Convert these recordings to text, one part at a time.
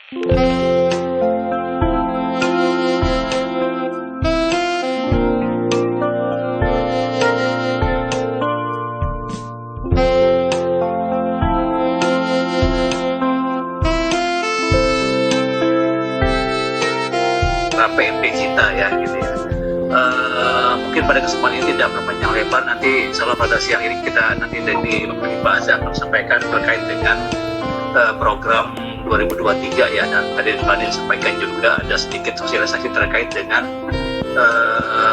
PMP kita ya gitu ya. Mungkin pada kesempatan ini tidak berpanjang lebar, nanti insya Allah pada siang ini kita nanti dari Pak Azhar akan sampaikan terkait dengan program 2023 ya, dan tadi Pak Adin sampaikan juga ada sedikit sosialisasi terkait dengan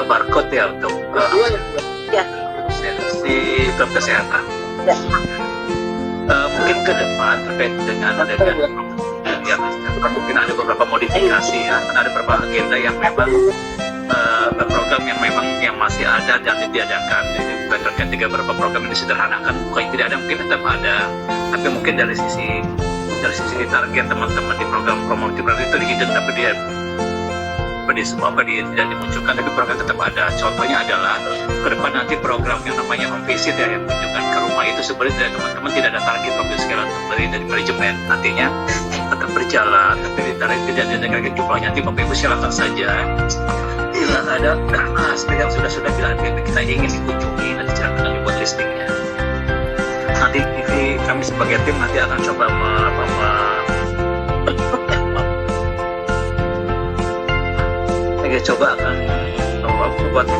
barcode ya untuk si klub kesehatan. Ya. Mungkin ke depan terkait dengan ya, mungkin ada beberapa modifikasi ya, karena ada beberapa agenda yang memang program yang memang yang masih ada dan ditiadakan. Jadi bukan terkait dengan beberapa program yang disederhanakan, bukan tidak ada, mungkin tetap ada, tapi mungkin dari sisi target teman-teman di program promosi itu dihidden, tapi dia tidak dimunculkan, tapi program tetap ada. Contohnya adalah ke depan nanti program yang namanya home visit ya, yang kunjungan ke rumah itu sebenarnya dari teman-teman tidak ada target public scale untuk dari manajemen, nantinya tetap berjalan, tapi tidak ada jumlahnya. Nanti Bapak Ibu silakan saja bila ada aspek yang sudah bilang kita ingin dikunjungi, nanti silakan dibuat listingnya. Nanti kami sebagai tim nanti akan coba akan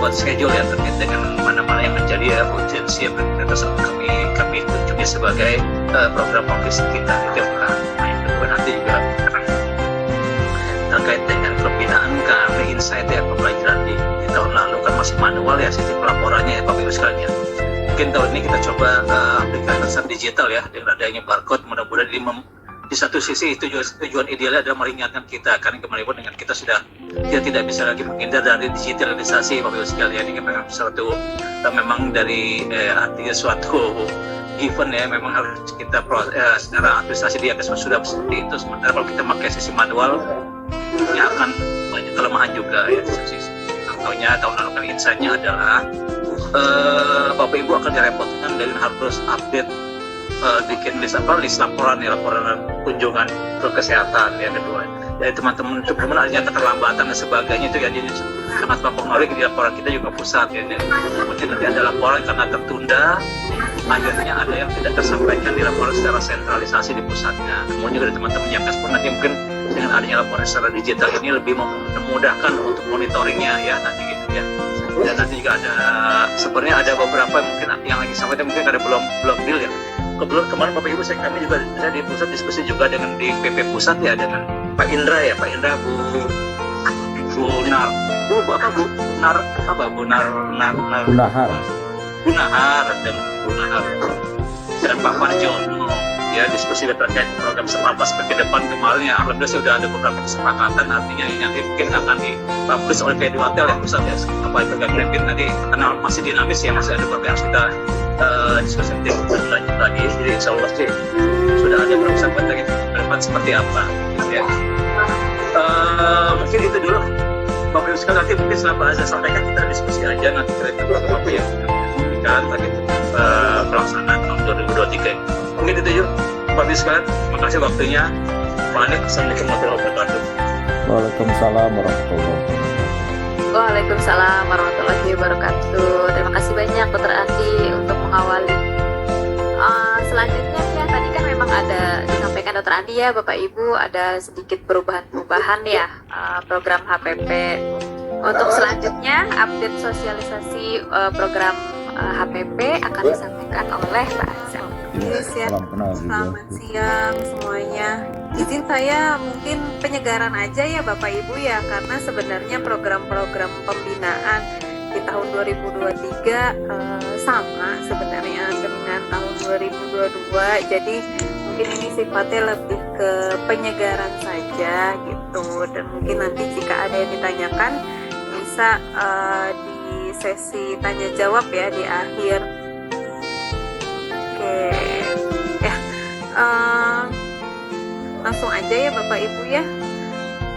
buat schedule ya terkait dengan mana-mana yang menjadi urgensi yang prioritas kami kunjungi sebagai program fokus kita. Itu yang kedua, nanti juga terkait dengan pembinaan kami insight ya, pembelajaran di tahun lalu kan masih manual ya sistem pelaporannya ya Bapak Ibu sekalian. Mungkin tahun ini kita coba aplikasi digital ya, dengan adanya barcode, mudah-mudahan di satu sisi tujuan idealnya adalah meringankan kita, karena kemarin pun dengan kita sudah tidak bisa lagi menghindar dari digitalisasi Bapak Ibu sekalian. Ini memang suatu memang dari artinya suatu event ya, memang harus kita secara administrasi dia sudah seperti itu. Sementara kalau kita pakai sisi manual ya akan banyak kelemahan juga ya di sisi. Contohnya tahun lalu kan insight-nya adalah Bapak Ibu akan direpotkan dengan harus update bikin list laporan kunjungan ke kesehatan ya kedua. Jadi teman-teman adanya keterlambatan dan sebagainya itu ya, jadi sangat mempengaruhi di laporan kita juga pusat ya. Mungkin nanti ada laporan karena tertunda, akhirnya ada yang tidak tersampaikan di laporan secara sentralisasi di pusatnya. Kemudian juga dari teman-teman yang pun nanti mungkin dengan adanya laporan secara digital ini lebih memudahkan untuk monitoringnya ya nanti gitu ya. Dan nanti juga ada sebenarnya ada beberapa mungkin yang lagi sampai mungkin ada belum deal ya. Kemarin Bapak Ibu kami juga saya di pusat diskusi juga dengan di PP pusat ya, dengan Pak Indra dan Pak Parjono ya, diskusi terkait program Sepapas ke depan. Kemarin ya alhamdulillah sudah ada beberapa kesepakatan, artinya nanti mungkin akan dipublish oleh PD Hotel ya pusat ya, apa itu agak nanti karena masih dinamis ya, masih ada beberapa yang kita diskusi lanjut lagi. Jadi insya Allah sih sudah ada beberapa kesempatan lagi ke depan seperti apa gitu ya. Mungkin itu dulu Bapak Ibu sekalian, nanti mungkin setelah Pak Azhar sampaikan kita diskusi aja nanti terkait dengan apa yang diberikan tadi pelaksanaan tahun 2023. Mungkin itu yuk Bapak Ibu sekalian, terima kasih waktunya. Assalamualaikum warahmatullahi wabarakatuh. Waalaikumsalam warahmatullahi wabarakatuh. Waalaikumsalam warahmatullahi wabarakatuh. Terima kasih banyak Dr. Andi untuk mengawali. Selanjutnya ya, tadi kan memang ada disampaikan Dr. Andi ya Bapak Ibu, ada sedikit perubahan ya program HPP. Untuk selanjutnya update sosialisasi program HPP akan disampaikan oleh Pak Azhar. Selamat siang semuanya. Izin saya mungkin penyegaran aja ya Bapak Ibu ya, karena sebenarnya program-program pembinaan di tahun 2023 sama sebenarnya dengan tahun 2022. Jadi mungkin ini sifatnya lebih ke penyegaran saja gitu, dan mungkin nanti jika ada yang ditanyakan bisa di sesi tanya jawab ya di akhir. Oke ya, langsung aja ya Bapak Ibu ya.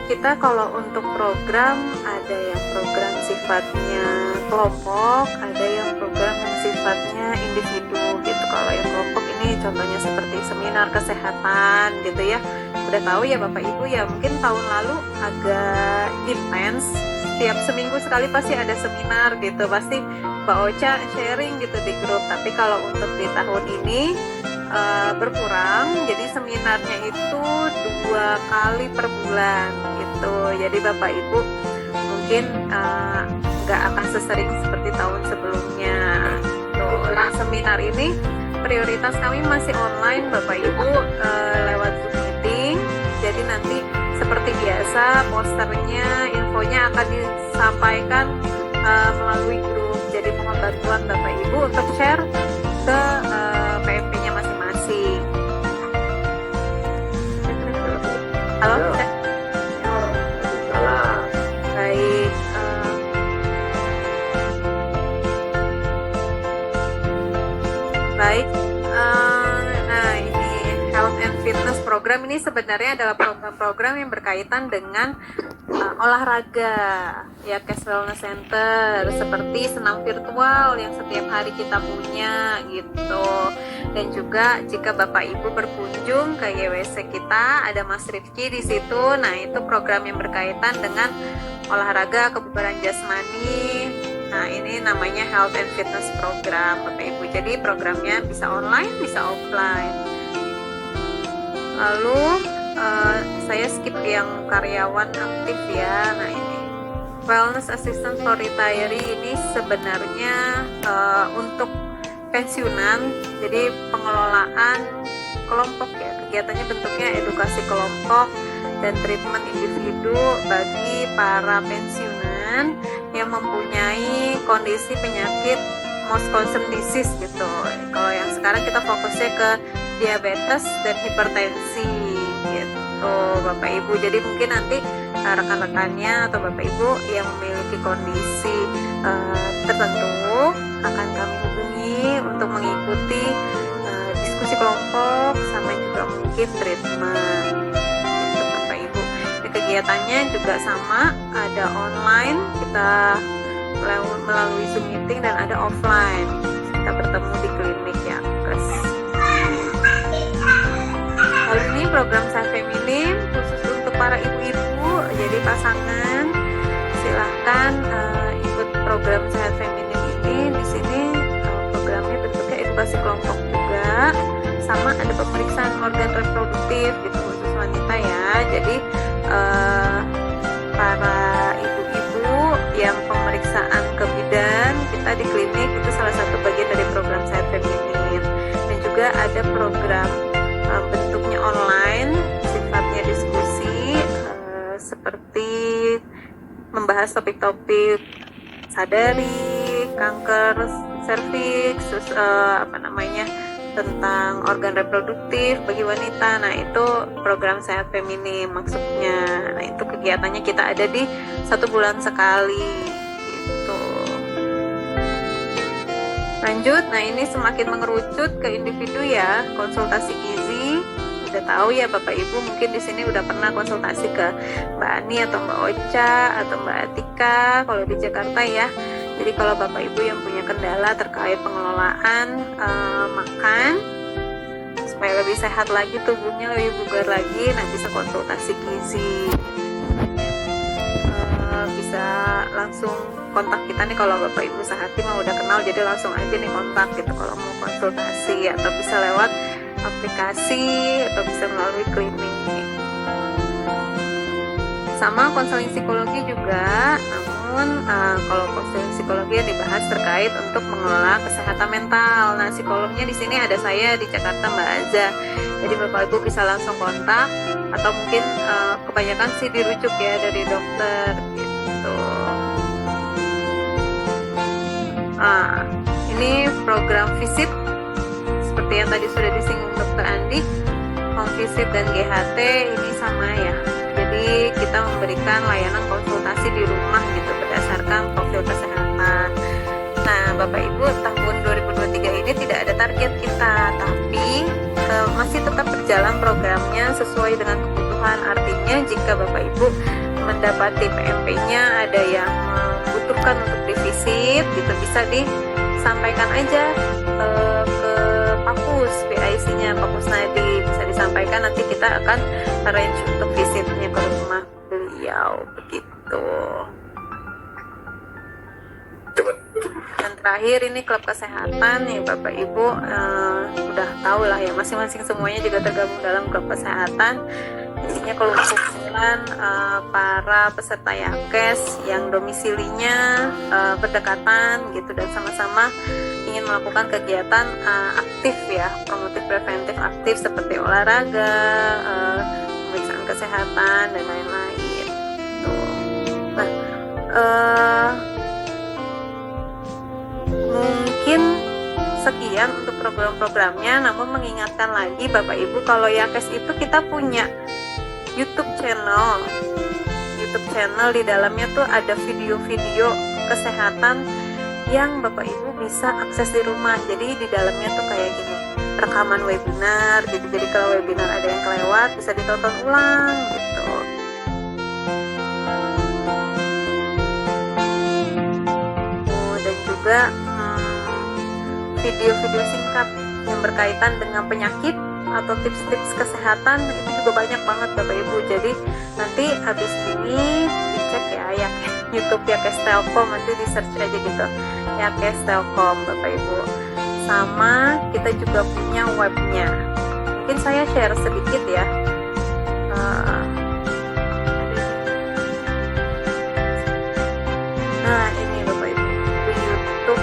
Kita kalau untuk program ada yang program sifatnya kelompok, ada yang program yang sifatnya individu gitu. Kalau yang kelompok ini contohnya seperti seminar kesehatan gitu ya. Udah tahu ya Bapak Ibu ya, mungkin tahun lalu agak intens, setiap seminggu sekali pasti ada seminar gitu, pasti Mbak Ocha sharing gitu di grup. Tapi kalau untuk di tahun ini berkurang, jadi seminarnya itu 2 kali per bulan gitu. Jadi Bapak Ibu mungkin nggak akan sesering seperti tahun sebelumnya. Nah, seminar ini prioritas kami masih online Bapak Ibu, lewat Zoom meeting. Jadi nanti seperti biasa posternya, infonya akan disampaikan melalui grup. Jadi mohon bantuan Bapak Ibu untuk share ke PMP-nya masing-masing. Halo, baik. Baik, nah ini Health and Fitness program ini sebenarnya adalah program-program yang berkaitan dengan olahraga, ya, Cash Wellness Center, seperti senam virtual yang setiap hari kita punya gitu. Dan juga jika Bapak Ibu berkunjung ke YWC kita, ada Mas Rifki di situ. Nah, itu program yang berkaitan dengan olahraga, kebugaran jasmani. Nah, ini namanya Health and Fitness Program, Bapak Ibu. Jadi programnya bisa online, bisa offline. Lalu saya skip yang karyawan aktif ya. Nah, ini Wellness Assistant for Retiree ini sebenarnya untuk pensiunan. Jadi pengelolaan kelompok ya, kegiatannya bentuknya edukasi kelompok dan treatment individu bagi para pensiunan yang mempunyai kondisi penyakit most concern disease gitu. Kalau yang sekarang kita fokusnya ke diabetes dan hipertensi gitu Bapak Ibu. Jadi mungkin nanti rekan-rekannya atau Bapak Ibu yang memiliki kondisi tertentu akan kami hubungi untuk mengikuti diskusi kelompok sama juga mungkin treatment gitu Bapak Ibu. Kegiatannya juga sama, ada online, kita melalui Zoom meeting, dan ada offline, kita bertemu di klinik ya, guys. Lalu ini program Sehat Feminim khusus untuk para ibu-ibu, jadi pasangan silahkan ikut program Sehat Feminim ini. Di sini programnya bentuknya edukasi kelompok juga, sama ada pemeriksaan organ reproduktif gitu khusus wanita ya. Jadi para ibu-ibu yang pemeriksaan ke bidan kita di klinik itu salah satu bagian dari program Sehat Feminim. Dan juga ada program bentuknya online, sifatnya diskusi, seperti membahas topik-topik sadari, kanker serviks, terus tentang organ reproduktif bagi wanita. Nah, itu program Sehat Feminim maksudnya. Nah, itu kegiatannya kita ada di 1 bulan sekali gitu. Lanjut, nah ini semakin mengerucut ke individu ya, konsultasi gizi. Udah tahu ya Bapak Ibu, mungkin di sini udah pernah konsultasi ke Mbak Ani atau Mbak Ocha atau Mbak Atika kalau di Jakarta ya. Jadi kalau Bapak Ibu yang punya kendala terkait pengelolaan makan supaya lebih sehat lagi, tubuhnya lebih bugar lagi, nah bisa konsultasi gizi. Bisa langsung kontak kita nih, kalau Bapak Ibu sehati mah udah kenal, jadi langsung aja nih kontak gitu kalau mau konsultasi, atau bisa lewat aplikasi atau bisa melalui klinik. Sama konseling psikologi juga, namun kalau konseling psikologi yang dibahas terkait untuk mengelola kesehatan mental. Nah, psikolognya di sini ada saya di Jakarta, Mbak Aza. Jadi Bapak Ibu bisa langsung kontak, atau mungkin kebanyakan sih dirujuk ya dari dokter gitu. Ini program visit seperti yang tadi sudah disinggung Dokter Andi, home visit dan GHT ini sama ya. Jadi kita memberikan layanan konsultasi di rumah gitu berdasarkan profil kesehatan. Nah, Bapak Ibu, tahun 2023 ini tidak ada target kita, tapi masih tetap berjalan programnya sesuai dengan kebutuhan. Artinya jika Bapak Ibu mendapati PMP-nya ada yang membutuhkan untuk divisi visit gitu, bisa disampaikan aja ke Papus, PIC-nya Papus Nadi, bisa disampaikan, nanti kita akan arrange untuk visitnya ke rumah beliau begitu. Dan terakhir ini klub kesehatan nih Bapak Ibu, udah tahu lah ya, masing-masing semuanya juga tergabung dalam klub kesehatan. Intinya kumpulan para peserta Yakes yang domisilinya berdekatan gitu, dan sama-sama ingin melakukan kegiatan aktif ya, promotif preventif aktif seperti olahraga, pemeriksaan kesehatan dan lain-lain. Tuh. Nah, mungkin sekian untuk program-programnya, namun mengingatkan lagi Bapak Ibu, kalau Yakes itu kita punya YouTube channel di dalamnya tuh ada video-video kesehatan yang Bapak Ibu bisa akses di rumah. Jadi di dalamnya tuh kayak gini, rekaman webinar gitu, jadi kalau webinar ada yang kelewat bisa ditonton ulang gitu. Dan juga video-video singkat yang berkaitan dengan penyakit atau tips-tips kesehatan itu juga banyak banget Bapak Ibu. Jadi nanti habis ini dicek ya YouTube Yakes Telkom, nanti di search aja gitu Yakes Telkom Bapak Ibu. Sama kita juga punya webnya, mungkin saya share sedikit ya. Nah ini Bapak Ibu di YouTube,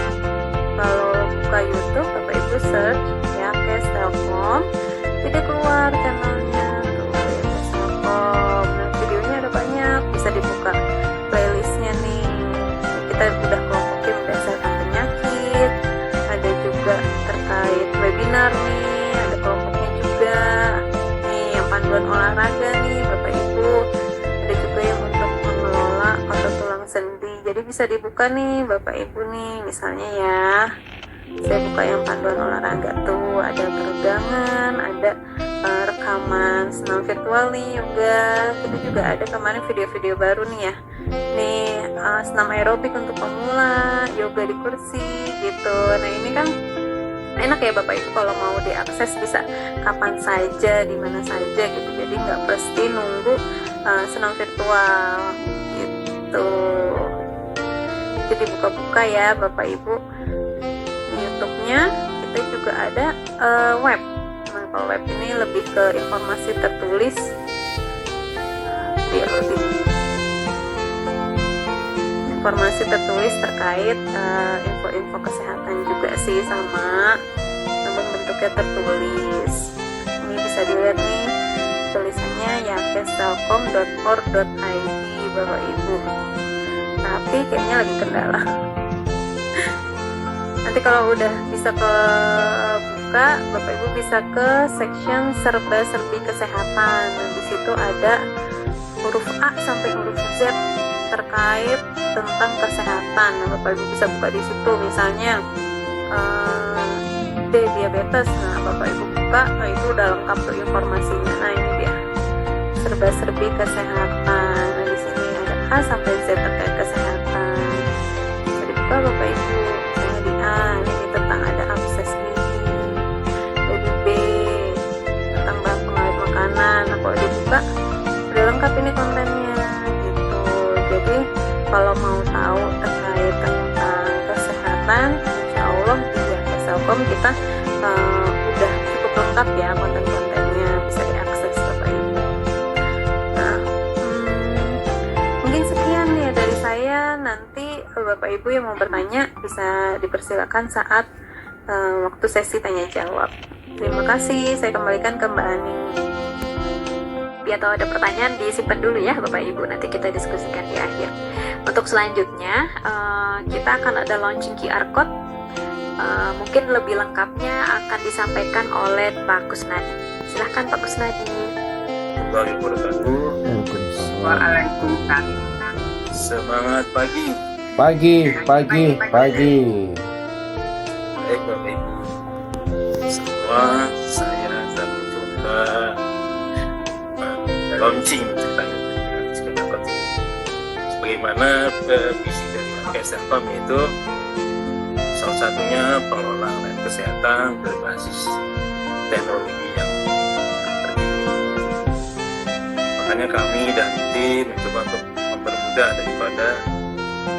kalau buka YouTube Bapak Ibu search Yakes Telkom, jadi keluar channelnya tuh Yakes Telkom. Nah videonya ada banyak, bisa dibuka playlistnya nih. Kita udah kelompokin berdasarkan penyakit, ada juga terkait webinar nih, ada kelompoknya juga nih, yang panduan olahraga nih Bapak Ibu, ada juga yang untuk mengelola otot tulang sendi. Jadi bisa dibuka nih Bapak Ibu nih, misalnya ya saya buka yang panduan olahraga tuh, ada peregangan, ada rekaman senam virtual nih, yoga. Kita juga ada kemarin video-video baru nih ya, nih senam aerobik untuk pemula, yoga di kursi gitu. Nah ini kan enak ya Bapak Ibu, kalau mau diakses bisa kapan saja, di mana saja gitu, jadi nggak mesti nunggu senam virtual gitu. Jadi buka-buka ya Bapak Ibu. YouTube-nya kita juga ada web. Nah, kalau web ini lebih ke informasi tertulis, informasi tertulis terkait info-info kesehatan juga sih, sama namun bentuknya tertulis. Ini bisa dilihat nih tulisannya yakestelkom.org.id Bapak Ibu, tapi kayaknya lagi kendala. Nanti kalau udah bisa ke buka, Bapak Ibu bisa ke section serba-serbi kesehatan. Nah, di situ ada huruf A sampai huruf Z terkait tentang kesehatan. Nah, Bapak Ibu bisa buka di situ, misalnya D diabetes. Nah, Bapak Ibu buka, nah itu udah lengkap tuh informasinya. Nah, ini dia serba-serbi kesehatan. Nah, di sini ada A sampai Z terkait kesehatan. Bisa dibuka Bapak Ibu. Ini tentang ada akses gigi, jadi B tentang bahan pengawet makanan. Nah kalau dibuka udah lengkap ini kontennya gitu. Jadi kalau mau tahu terkait tentang kesehatan, insya Allah di Yakes Telkom kita udah cukup lengkap ya konten-kontennya, bisa diakses Bapak Ibu. Nah mungkin sekian ya dari saya. Nanti Bapak Ibu yang mau bertanya bisa dipersilakan saat waktu sesi tanya jawab. Terima kasih, saya kembalikan ke Mbak Ani. Atau ada pertanyaan disimpan dulu ya Bapak Ibu, nanti kita diskusikan di akhir. Untuk selanjutnya kita akan ada launching QR code. Mungkin lebih lengkapnya akan disampaikan oleh Pak Kusnadi. Silahkan Pak Kusnadi. Waalaikumsalam. Semangat pagi. Pagi. Baik Bapak Ibu semua, saya akan mencoba launching tentang sebagaimana visi dari KSDM itu salah satunya pengelolaan layanan kesehatan berbasis teknologi yang terkini. Makanya kami dan tim mencoba untuk mempermudah daripada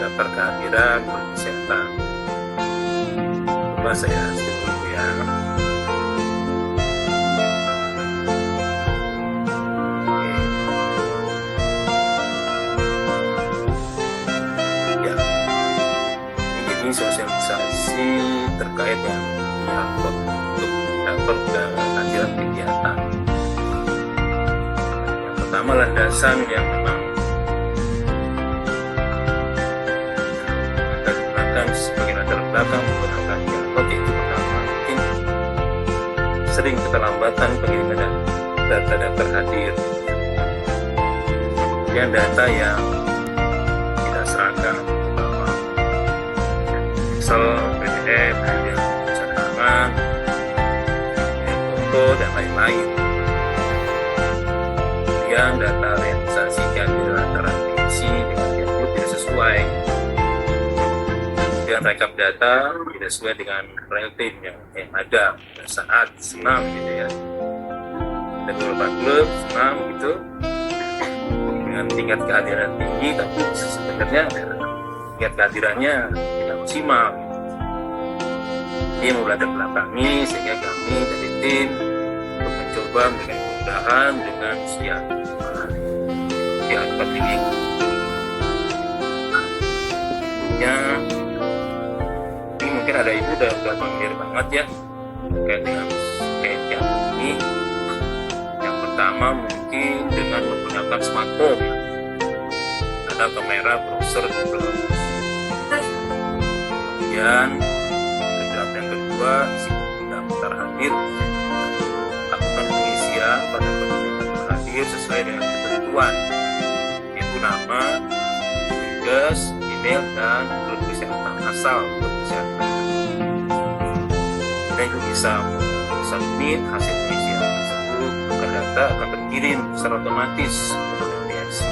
daftar kehadiran kesehatan. Coba saya skip dulu ya. Sosialisasi terkait dengan QR untuk daftar kehadiran kegiatan. Yang pertama landasan yang memang akan digunakan sebagai latar belakang menggunakan QR itu pertama mungkin sering keterlambatan pengiriman data daftar hadir. Kemudian data yang tidak seragam. PDF, kemudian cadangan, foto, dan lain-lain. Kemudian data realisasi kehadiran antara misi dengan yang tidak sesuai. Kemudian rekap data tidak sesuai dengan real time yang ada pada saat senam gitu ya. Ada beberapa klub senam gitu dengan tingkat kehadiran tinggi, tapi sebenarnya tingkat kehadirannya tidak maksimal. Ini melatar belakangi sehingga kami dari tim untuk mencoba memberikan kemudahan dengan siap ini. Ini mungkin ada ibu udah familiar banget ya terkait dengan yang ini. Yang pertama mungkin dengan menggunakan smartphone. Ada kamera browser di belakang. Kemudian yang kedua, si daftar hadir lakukan pengisian pada daftar hadir sesuai dengan ketentuan, yaitu nama, tugas, email, dan nomor kesehatan asal kesehatan. Dan itu bisa submit hasil pengisian tersebut, maka data akan terkirim secara otomatis untuk MPSI.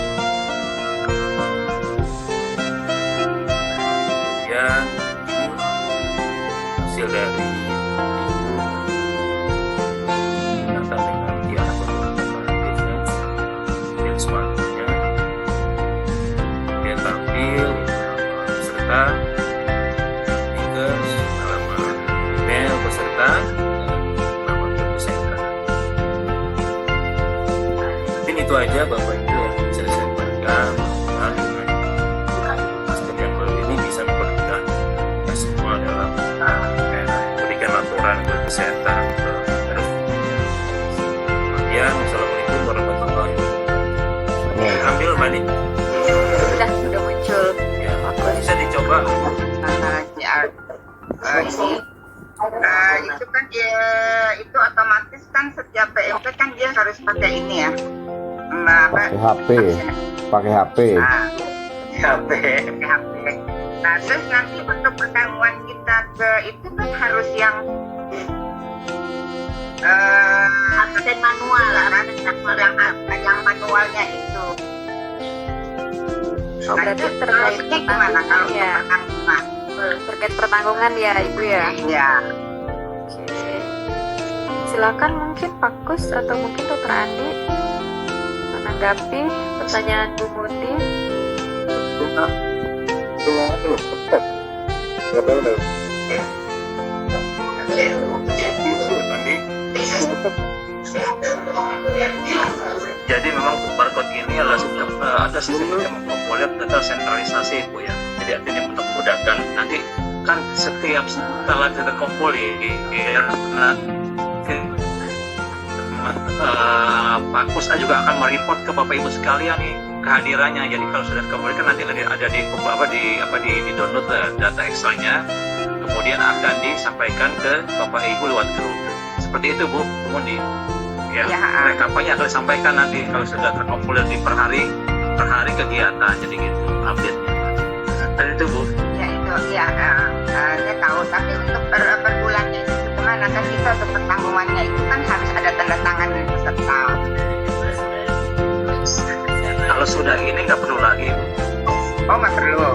Kemudian hasil dari data dengan dia alternatifnya dan semuanya dia tampil peserta alamat email peserta dan alamat kesehatan. Mungkin itu aja Bapak Ibu yang bisa saya sampaikan. Sistem yang baru ini bisa mempermudah kita semua dalam memberikan laporan kesehatan. Kemudian Assalamualaikum warahmatullahi wabarakatuh. Ambil balik. Sudah muncul. Ya, bisa dicoba. Itu kan dia itu otomatis kan setiap PMP kan dia harus pakai ini ya. Pakai HP. HP. Nah, terus nanti untuk pertemuan kita ke itu kan harus yang absen manual, yang manualnya itu. Berarti terkait gimana kalau ya, pertanggungan? terkait pertanggungan ya Ibu ya. Iya. Oke. Silakan mungkin Pak Kus atau mungkin Dr. Andi menanggapi pertanyaan Bu Muti. Jadi memang barcode ini adalah sistem ada sistem yang memperoleh data sentralisasi Bu ya. Jadi artinya untuk memudahkan nanti kan setiap setelah data terkumpul Pak Kus juga akan mereport ke Bapak Ibu sekalian nih kehadirannya. Jadi kalau sudah terkumpulkan nanti ada di download data Excel-nya, kemudian akan disampaikan ke Bapak Ibu lewat grup. Seperti itu Bu Mundi. Ya, rekapannya akan disampaikan nanti kalau sudah terkumpul di per hari kegiatan. Jadi gitu update-nya. Dan itu Bu. Ya itu ya, saya tahu. Tapi untuk per bulannya itu gimana? Kan kita untuk pertanggungannya itu kan harus ada tanda tangan dari peserta. Kalau sudah ini nggak perlu lagi Bu. Oh nggak perlu.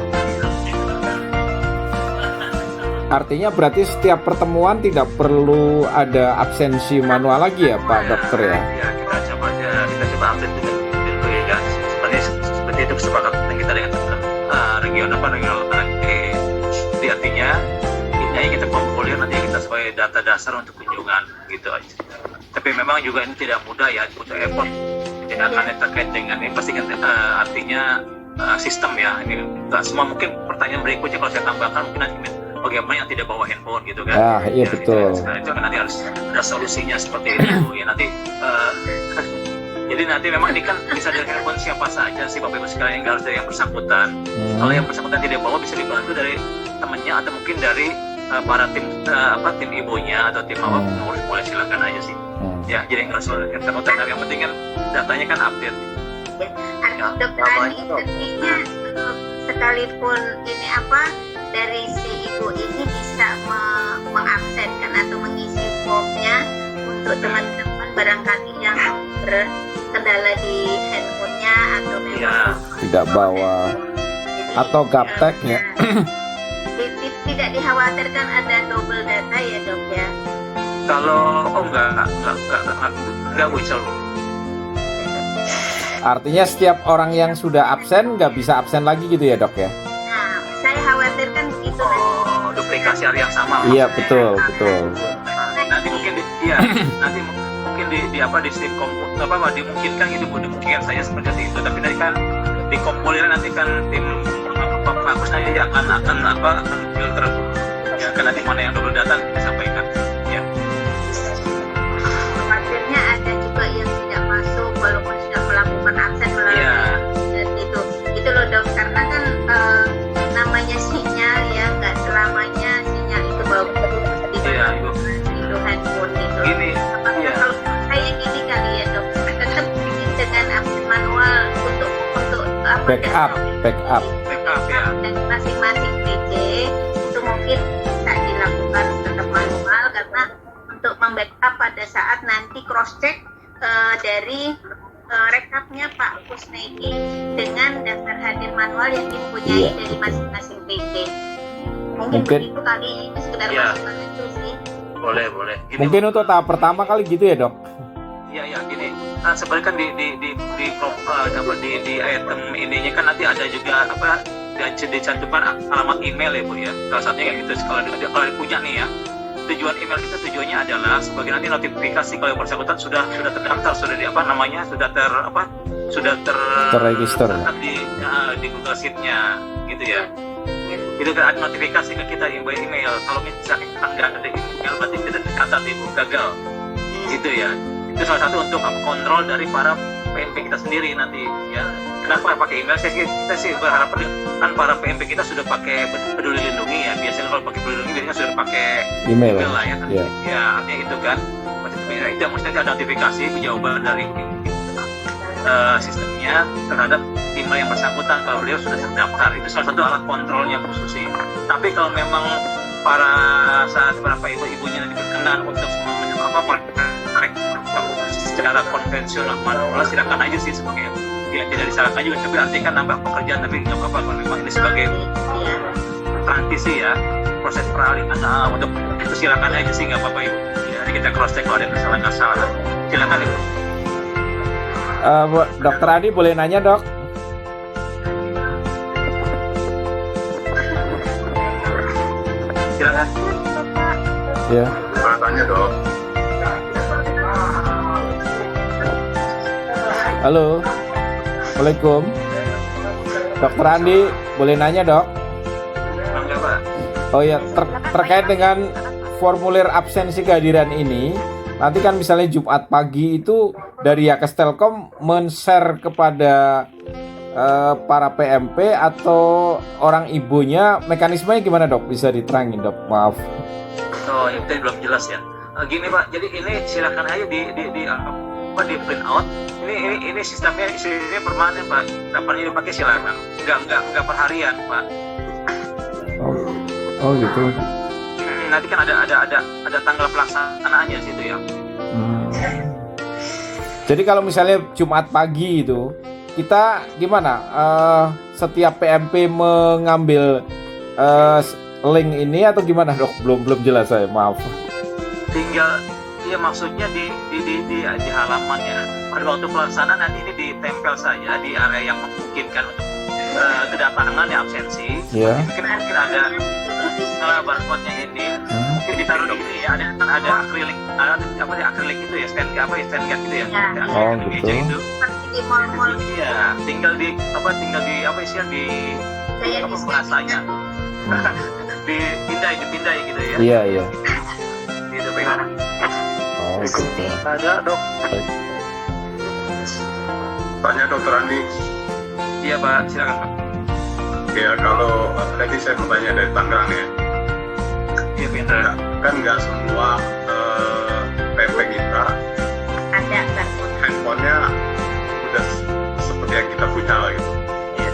Artinya berarti setiap pertemuan tidak perlu ada absensi manual lagi ya Pak Dokter ya? Ya, kita coba update dulu ya. Seperti itu kesepakatan kita dengan regional jadi artinya ini kita kumpulin nanti kita sebagai data dasar untuk kunjungan gitu aja. Tapi memang juga ini tidak mudah ya, butuh effort. Tidak akan terkait dengan ini pasti kan artinya sistem ya. Ini nggak semua, mungkin pertanyaan berikutnya kalau saya tambahkan mungkin nanti bagaimana yang tidak bawa handphone gitu kan. Iya ya, betul. Itu kan nanti harus ada solusinya seperti itu ya nanti. Jadi nanti memang ini kan bisa dari handphone siapa saja sih Bapak Ibu sekalian, yang harus dari yang bersangkutan. Kalau yang bersangkutan tidak bawa bisa dibantu dari temannya atau mungkin dari para tim ibunya atau tim awak pengurus, boleh silakan aja sih. Ya, jadi nggak sulit. Yang penting kan datanya kan update. Dokter Ani intinya sekalipun ini dari si ibu ini bisa mengabsenkan atau mengisi formnya untuk teman-teman barangkali yang berkendala di handphonenya atau memang tidak bawa atau gaptek ya. Tidak dikhawatirkan ada double data ya dok ya. Kalau enggak Bu, insya Allah. Artinya setiap orang yang sudah absen nggak bisa absen lagi gitu ya Dok ya? Nah, saya khawatirkan begitu. Duplikasi hari yang sama. Iya betul. Nanti mungkin nanti mungkin di sistem komputer dimungkinkan gitu Bu, dimungkinkan saja seperti itu. Tapi nanti kan dikumpulin nanti kan tim Bagus nanti akan filter ya, kan nanti mana yang double data disampaikan ya. Khawatirnya ada juga yang tidak masuk walaupun sudah melakukan absen melalui itu loh dok, karena kan namanya sinyal ya, nggak selamanya sinyal itu bagus di handphone itu. Gini, kalau saya gini kali ya dok, tetap bikin dengan absen manual untuk backup ya. Dan masing-masing PC itu mungkin bisa dilakukan tetap manual, karena untuk membackup pada saat nanti cross check dari rekapnya Pak Kusnedi dengan daftar hadir manual yang dipunyai dari masing-masing PC. Mungkin begitu kali, ini sekedar masukan itu sih. Boleh. Gini, mungkin untuk tahap pertama kali gitu ya Dok? Iya gini. Sebenarnya kan di item ininya kan nanti ada juga dicantumkan alamat email ya Bu ya. Salah satunya kayak gitu. Kalau punya nih ya, tujuan email kita tujuannya adalah sebagai nanti notifikasi kalau yang bersangkutan sudah terdaftar, sudah terregister di Google Sheet-nya gitu ya. Itu kan ada notifikasi ke kita by email. Kalau misalnya nggak ada email berarti tidak tercatat Ibu, gagal gitu ya. Itu salah satu untuk kontrol dari para PMP kita sendiri nanti ya. Kenapa pakai email? Kita sih berharap kan para PMP kita sudah pakai Peduli Lindungi ya. Biasanya kalau pakai Peduli Lindungi biasanya sudah pakai email lah ya. Ya artinya itu kan. Itu maksudnya ada notifikasi jawaban dari sistemnya terhadap email yang bersangkutan kalau beliau sudah terdaftar. Itu salah satu alat kontrolnya khusus sih. Tapi kalau memang saat beberapa ibu-ibunya nanti berkenan untuk secara konvensional manual, silakan aja sih sebagai tidak disalahkan juga, tapi artinya kan nambah pekerjaan, tapi nggak apa-apa kalau memang ini sebagai transisi ya, proses peralihan untuk itu silakan aja sih, nggak apa-apa Ibu ya. Kita cross check kalau ada yang nggak salah, silakan Ibu. Dokter Adi boleh nanya Dok? Silakan. Ya. Tanya Dok. Halo, Assalamualaikum. Dokter Andi, boleh nanya Dok? Enggak Pak. Oh ya, terkait dengan formulir absensi kehadiran ini, nanti kan misalnya Jumat pagi itu dari Yakes Telkom men-share kepada para PMP atau orang ibunya, mekanismenya gimana Dok? Bisa diterangin Dok, maaf. Oh, itu belum jelas ya. Gini Pak, jadi ini silakan aja di print out. Ini sistemnya permanen Pak. Dapatnya dipakai silakan. Enggak perharian Pak. Oh gitu. Nanti kan ada tanggal pelaksanaannya situ ya. Jadi kalau misalnya Jumat pagi itu kita gimana? Setiap PMP mengambil link ini atau gimana dok? Belum jelas saya, maaf. Tinggal ya maksudnya di halamannya pada waktu pelaksanaan nanti ini ditempel saja di area yang memungkinkan untuk kedatangan ya absensi. Ya. Mungkin ada barcode-nya ini mungkin ditaruh di sini ya, ada akrilik, akrilik itu ya, stand guard gitu ya. Oh, Di meja betul. itu. Seperti di mall-mall Iya, tinggal di saya apa bahasanya? dipindai gitu ya. Iya. Gitu Pak. Oh, gitu. Ada dok. Tanya Dokter Andi, Iya Pak, silakan Pak. ya kalau tadi saya bertanya dari Tangerang ya, Iya Pak. kan nggak semua PP kita ada barcode. handphonenya udah seperti yang kita punya lah gitu. Iya.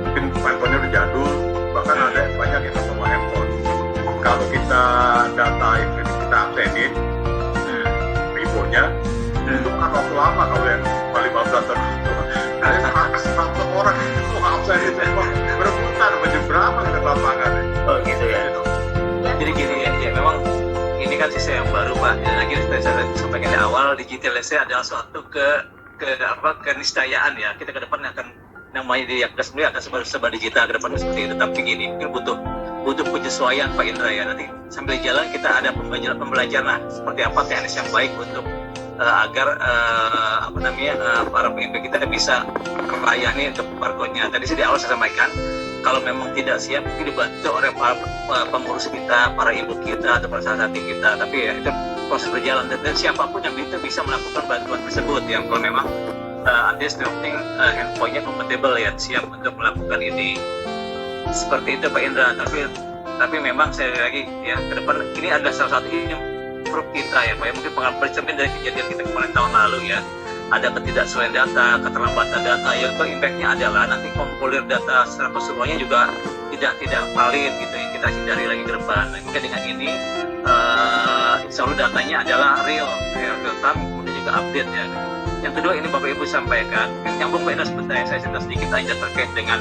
Mungkin handphonenya udah jadul, bahkan ada yang banyak yang semua handphone. Kalau kita data itu kita absenin, ribonya, itu kan waktu lama kalau yang paling absen kayaknya 100 orang itu absenin semua berebutan jam berapa kita ke lapangan ya. Oh gitu ya. Jadi gini ya, memang ini kan sistem yang baru Pak. Dan lagi saya sampaikan di awal, digitalisasi adalah suatu keniscayaan ya. Kita ke depan akan namanya di Yakdas sendiri akan serba digital ke depan seperti itu. Tapi gini, mungkin butuh penyesuaian Pak Indra ya. Nanti sambil jalan kita ada pembelajaran seperti apa teknis yang baik untuk agar para pemimpin kita bisa melayani untuk barcode-nya. Tadi di awal saya sampaikan kalau memang tidak siap mungkin dibantu oleh para pengurus kita, para ibu kita atau para sahabat kita. Tapi ya itu proses berjalan dan siapapun yang itu bisa melakukan bantuan tersebut yang kalau memang ada penting handphonenya compatible ya, siap untuk melakukan ini. Seperti itu Pak Indra. Tapi memang saya lagi ya ke depan ini adalah salah satu improve kita ya Pak. Mungkin pengalaman bercermin dari kejadian kita kemarin tahun lalu ya. Ada ketidaksesuaian data, keterlambatan data, ya itu impact-nya adalah nanti kompiler data secara keseluruhannya juga tidak valid gitu yang kita hindari lagi ke depan. Nah, mungkin dengan ini insya Allah datanya adalah real time, kemudian juga update ya. Yang kedua ini Bapak Ibu sampaikan, nyambung Pak Ida sebentar ya, saya cerita sedikit aja terkait dengan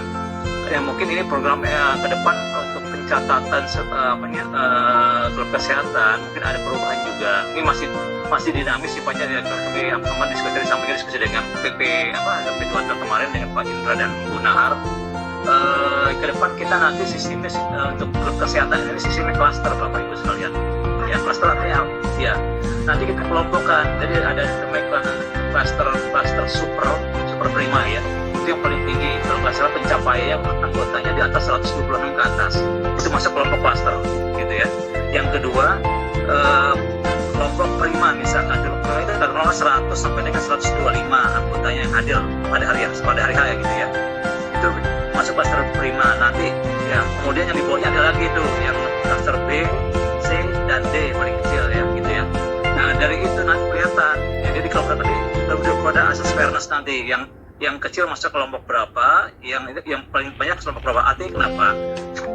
mungkin ini program ke depan untuk pencatatan klub kesehatan mungkin ada perubahan juga. Ini masih dinamis sifatnya ya. Kami kemarin diskusi dengan PP Dr. kemarin dengan Pak Indra dan Bu Nahar. Ke depan kita nanti sistemnya untuk klub kesehatan ini sistemnya klaster Bapak Ibu sekalian. Ya klaster artinya ya. Nanti kita kelompokkan. Jadi ada namanya klaster super prima ya. Itu yang paling tinggi kalau nggak salah pencapaian anggotanya di atas 126 ke atas. Itu masuk kelompok klaster gitu ya. Yang kedua kelompok prima misalkan itu dari 100 sampai dengan 125 anggotanya yang hadir pada hari H ya gitu ya. Itu masuk klaster prima. Nanti ya kemudian yang di bawahnya ada lagi itu yang klaster B, C dan D paling kecil ya gitu ya. Nah dari itu nanti kelihatan ya, jadi kelompok tadi lebih pada asas fairness nanti yang kecil masuk kelompok berapa, yang paling banyak kelompok berapa. Artinya kenapa?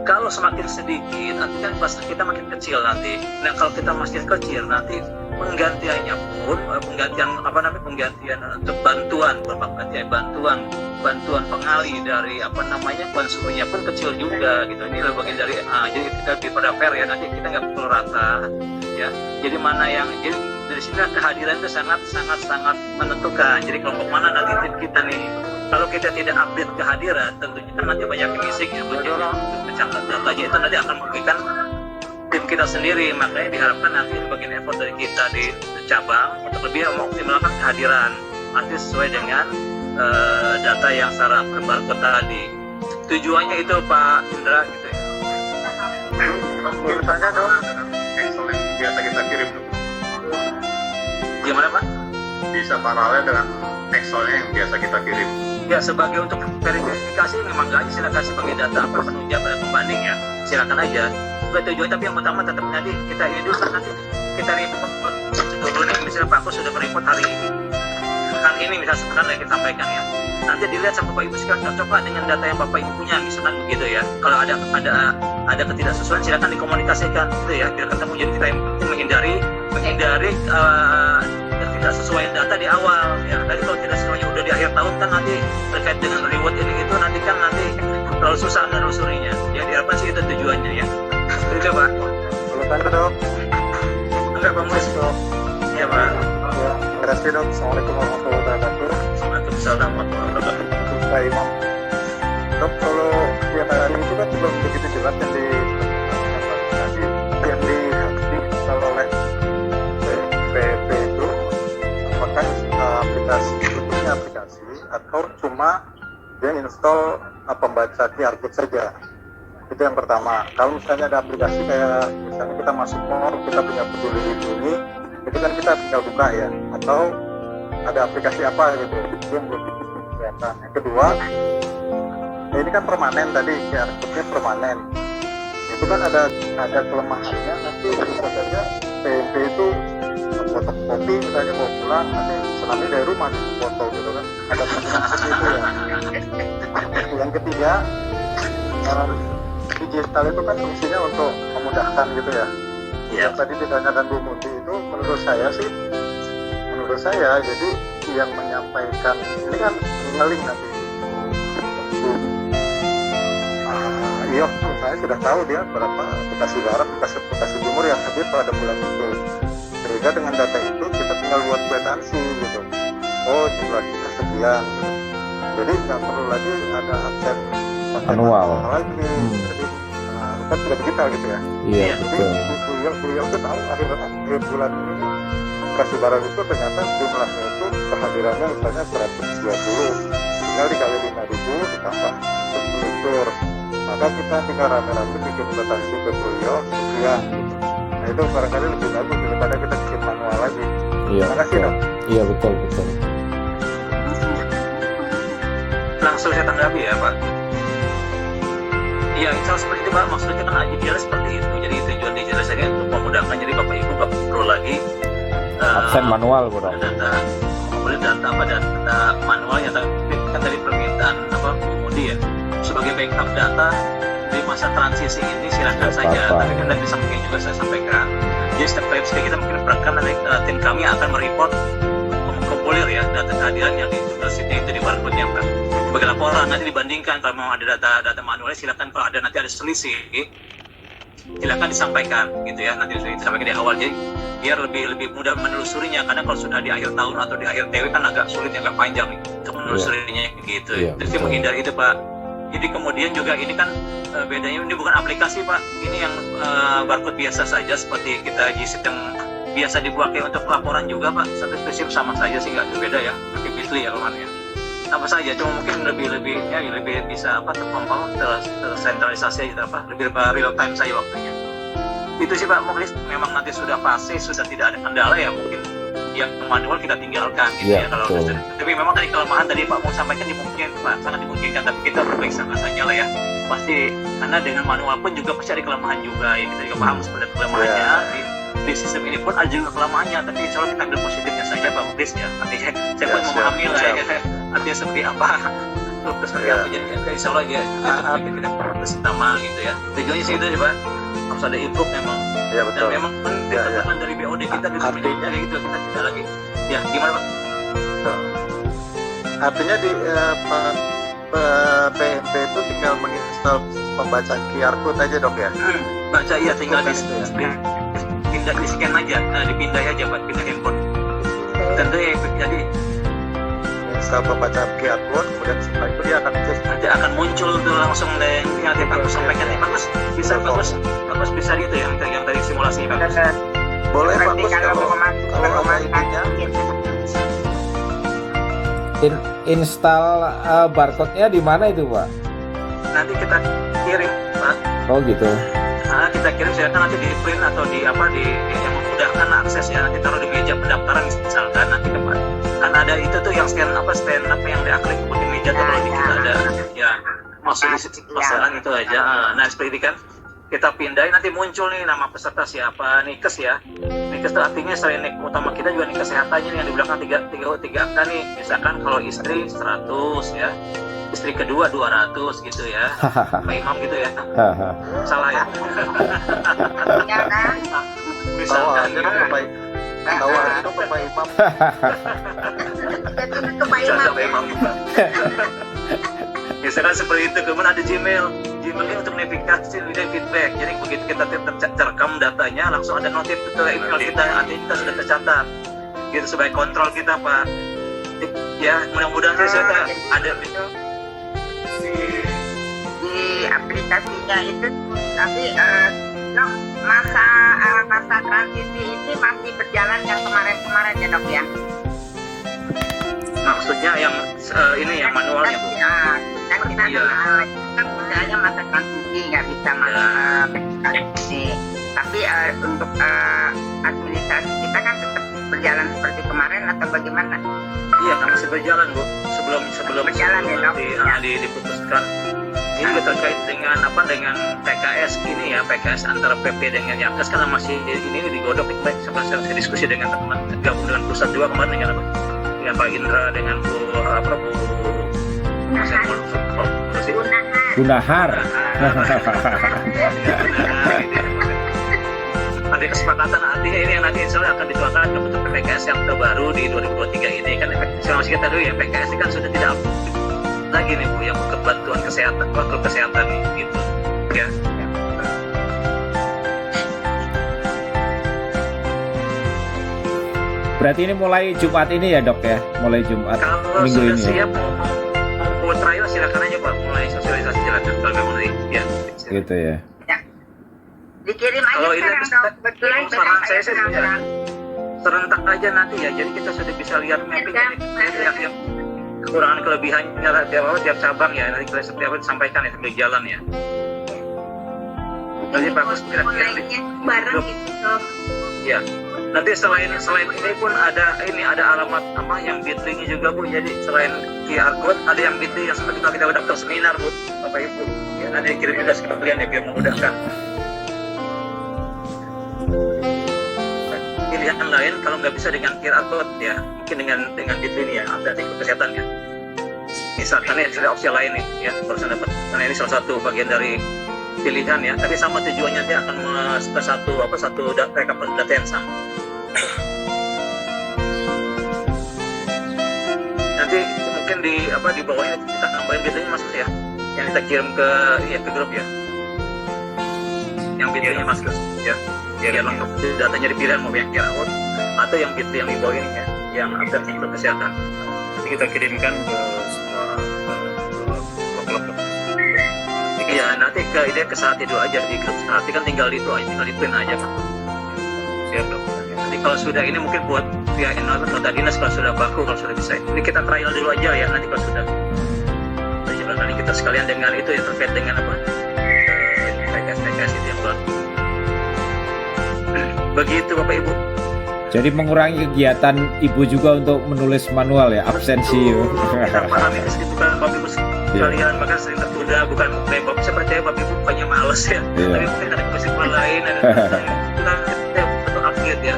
Kalau semakin sedikit, nanti kan pas kita makin kecil nanti. Nah kalau kita makin kecil nanti penggantiannya pun penggantian untuk bantuan pengalih dari konsumennya pun kecil juga gitu. Ini adalah bagian dari jadi kita daripada fair ya, nanti kita nggak pukul rata ya. Jadi dari sini kehadiran itu sangat menentukan. Jadi kelompok mana nanti tim kita nih. Kalau kita tidak update kehadiran, tentunya kan nanti banyak yang missing ya. Mencatat datanya itu nanti akan merugikan tim kita sendiri. Makanya diharapkan nanti bagian effort dari kita di cabang untuk lebih mengoptimalkan kehadiran nanti sesuai dengan data yang secara barcode tadi. Tujuannya itu Pak Indra gitu ya. Menurut saya dong, Excel yang biasa kita kirim dulu. Gimana Pak? Bisa paralel dengan Excel-nya yang biasa kita kirim. Ya sebagai untuk verifikasi memang nggak aja silakan sebagai data penunjang pada pembanding ya, silakan aja. Tujuan tapi yang utama tetap nanti kita kan nanti kita report sebelumnya misalnya Pak Kus sudah mereport hari ini misalnya sekarang kita sampaikan ya. Nanti dilihat sama Bapak Ibu sekalian coba dengan data yang Bapak Ibu punya misalkan begitu ya. Kalau ada ketidaksesuaian silakan dikomunikasikan gitu ya. Biar ketemu jadi kita menghindari tidak sesuai data di awal ya. Tadi kalau tidak sesuai udah di akhir tahun kan nanti terkait dengan reward ini itu nanti terlalu susah menelusurinya. Ya diharapkan sih itu tujuannya ya. Oke Pak. Kalau tanda dok, Oke Pak Mulis. dok. Iya Pak. Ya, terima kasih dok. Assalamualaikum warahmatullahi wabarakatuh. Waalaikumsalam warahmatullahi wabarakatuh. Pak Imam. Dok, kalau yang hari itu kan belum begitu jelas yang dihasilkan oleh PP itu, apakah aplikasi itu punya aplikasi atau cuma dia install pembaca QR code saja. Itu yang pertama. Kalau misalnya ada aplikasi kayak misalnya kita masuk mall, kita punya Peduli Lindungi, itu kan kita tinggal buka ya, atau ada aplikasi apa gitu, itu yang belum kelihatan. Yang kedua, ya ini kan permanen tadi, QR code-nya permanen. Itu kan ada kelemahannya, nanti bisa saja PMP itu fotokopi misalnya bawa pulang, nanti selama dari rumah di foto gitu kan, ada seperti itu ya. Yang ketiga, digital itu kan fungsinya untuk memudahkan gitu ya. Yang tadi ditanyakan Bu Muti itu menurut saya jadi yang menyampaikan ini kan ngeling nanti. Iya, saya sudah tahu dia berapa Bekasi Barat, Bekasi Timur yang hadir pada bulan itu. Sehingga dengan data itu kita tinggal buat kwitansi gitu. Oh, jumlah kita sekian. Jadi nggak perlu lagi ada absen Manual. lagi. Jadi kan sudah digital gitu ya. Iya, Jadi betul. beliau itu tahu akhir bulan ini Bekasi Barat itu ternyata jumlahnya itu kehadirannya misalnya 120, tinggal dikali 5.000 ditambah 10 tur. Maka kita tinggal rame-rame bikin kwitansi ke beliau sekian. Nah itu barangkali lebih bagus daripada kita bikin manual lagi. Iya, Terima kasih betul. dok. Iya, betul. Langsung saya tanggapi ya Pak. Iya, insya Allah seperti itu Pak. Maksudnya kan idealnya seperti itu. Jadi tujuan digitalisasi untuk memudahkan. Jadi Bapak Ibu nggak perlu lagi Absen manual, Bro. data manualnya, tapi kan dari permintaan pengemudi ya, sebagai backup data di masa transisi ini silakan saja. Tapi kan dari samping juga saya sampaikan, jadi setiap kali kita mungkin perangkat nanti tim kami akan mereport mengkompilir ya data kehadiran yang di jurnalistiknya itu di barcode-nya Pak. Sebagai laporan nanti dibandingkan kalau mau ada data manualnya silakan, kalau ada nanti ada selisih silakan disampaikan gitu ya, nanti disampaikan di awal, jadi biar lebih mudah menelusurinya, karena kalau sudah di akhir tahun atau di akhir TW kan agak sulit, agak panjang nih untuk menelusurinya gitu. Jadi menghindari itu Pak. Jadi kemudian juga ini kan bedanya ini bukan aplikasi Pak, ini yang barcode biasa saja seperti kita GSIT yang biasa dipakai untuk laporan juga Pak. Satu prinsip sama saja sih, nggak berbeda ya, pakai Bitly ya kemarin. Apa saja, cuma mungkin lebih bisa terpompong, tersentralisasi aja lebih real time saja waktunya. Itu sih Pak Mukhlis, memang nanti sudah pasti sudah tidak ada kendala ya, mungkin yang manual kita tinggalkan gitu ya kalau sudah. Tapi memang tadi kelemahan tadi Pak mau sampaikan dimungkinkan Pak, sangat dimungkinkan, tapi kita periksa saja lah ya. Pasti karena dengan manual pun juga pasti ada kelemahan juga ya, kita juga paham sebenarnya kelemahannya di sistem ini pun ada juga kelemahannya, tapi insya Allah kita ambil positifnya saja Pak Mukhlis ya. Artinya saya pun memahami lah ya, artinya seperti apa, terus seperti apa, jadi insya Allah ya kita bersama gitu ya. Tujuannya sih itu sih Pak, harus ada improve memang. Ya betul. Dan memang teman dari BOD kita di artinya gitu, kita tidak lagi. Ya gimana Pak? Artinya di PMP itu tinggal menginstal pembaca QR code aja dok ya? Baca iya, tinggal pindah di scan aja, dipindah aja Pak, pindah handphone. Tentu ya, jadi install pembaca QR code, kemudian setelah itu dia akan nanti akan muncul tuh langsung deh yang tadi Pak sampaikan nih, bagus bisa gitu yang dari simulasi bagus. Boleh bagus kalau intinya Install barcode-nya di mana itu Pak? Nanti kita kirim Pak. Oh gitu. Kita kirim, silakan nanti di print atau di yang memudahkan akses ya, nanti taruh di meja pendaftaran misalkan, nanti depan kan ada itu tuh yang scan yang diaklik di meja tuh, kalau di kita ada ya masuk di pesanan itu aja. Nah seperti ini kan kita pindahin, nanti muncul nih nama peserta siapa, nikes ya. Nikes itu artinya selain nik utama kita juga nik kesehatannya nih, yang di belakang tiga angka nih. Misalkan kalau istri 100 ya, istri kedua 200 gitu ya. Pak Imam gitu ya. Salah ya. Misalkan gitu. tahu aja dong Pak Imam. Canda Pak Imam. Misalkan seperti itu, kemudian ada Gmail penting untuk notifikasi dan feedback. Jadi begitu kita terekam datanya, langsung ada notif ke email kita, artinya kita sudah tercatat. Gitu sebagai kontrol kita, Pak. Ya, mudah-mudahan saya ada di aplikasinya itu. Tapi Dok, masa transisi ini masih berjalan yang kemarin-kemarin ya Dok ya? maksudnya yang ini yang manualnya, Bu. Kan kita kan misalnya masa transisi nggak bisa transisi. Tapi untuk administrasi kita kan tetap berjalan seperti kemarin atau bagaimana? Iya, masih berjalan, Bu. Sebelum Berjalan, ya, Dok? diputuskan. Ini juga terkait dengan dengan PKS ini ya, PKS antara PP dengan Yankes karena masih ini digodok baik. Saya diskusi dengan teman gabung dengan pusat juga kemarin dengan Pak Indra dengan Bu Gunahar. Ada kesepakatan artinya ini yang nanti insya Allah akan dituangkan ke bentuk PKS yang terbaru di 2023 ini kan masih kita dulu ya, PKS ini kan sudah tidak lagi nih Bu yang kebantuan kesehatan, waktu kesehatan nih gitu ya. Berarti ini mulai Jumat ini ya Dok ya, mulai Jumat Kalau minggu sudah ini ya. siap mau trial silakan aja Pak, mulai sosialisasi silakan kalau memang ya. Gitu ya. Dikirim aja Kalau ini sekarang Dok. Betulan saran saya sih serentak aja nanti ya, jadi kita sudah bisa lihat mapping yang kekurangan kelebihannya tiap cabang ya, nanti kita setiap hari sampaikan ya sambil jalan ya. Nanti bagus kira-kira bareng gitu Dok. ya. Nanti selain ini pun ada alamat yang Bitly-nya juga Bu. Jadi selain QR code ada yang Bitly yang seperti kalau kita udah daftar seminar Bu, Bapak Ibu. Ya nanti kirim juga sekalian ya biar memudahkan. Pilihan lain kalau nggak bisa dengan QR code ya, mungkin dengan Bitly ini ya, update kesehatan ya. Misalkan ya ada opsi lain nih ya, barusan dapat. Karena ini salah satu bagian dari pilihan ya, tapi sama tujuannya dia akan ke satu rekapan data yang sama. Nanti mungkin di bawahnya kita tambahin biasanya masuk ya, yang kita kirim ke grup ya, yang biasanya masuk ya, biar lengkap datanya dipilih mau yang kira atau yang Bitly yang di bawah ini ya, yang update untuk kesehatan. Nanti kita kirimkan ke semua klub. Iya, nanti ke saat itu aja di grup. Nanti kan tinggal itu aja, tinggal di print aja kan. Siap Dok. Nanti kalau sudah ini mungkin buat via nota dinas kalau sudah baku, kalau sudah bisa. Ini kita trial dulu aja ya, nanti kalau sudah. Nanti kita sekalian dengan itu ya terkait dengan PKS itu yang baru. Begitu Bapak Ibu. Jadi mengurangi kegiatan Ibu juga untuk menulis manual ya, absensi. Kita pahami kesibukan Bapak Ibu sekalian, bahkan sering tertunda, bukan Bapak saya percaya Bapak Ibu bukannya males ya, tapi mungkin ada kesibukan lain, ada kita untuk update ya.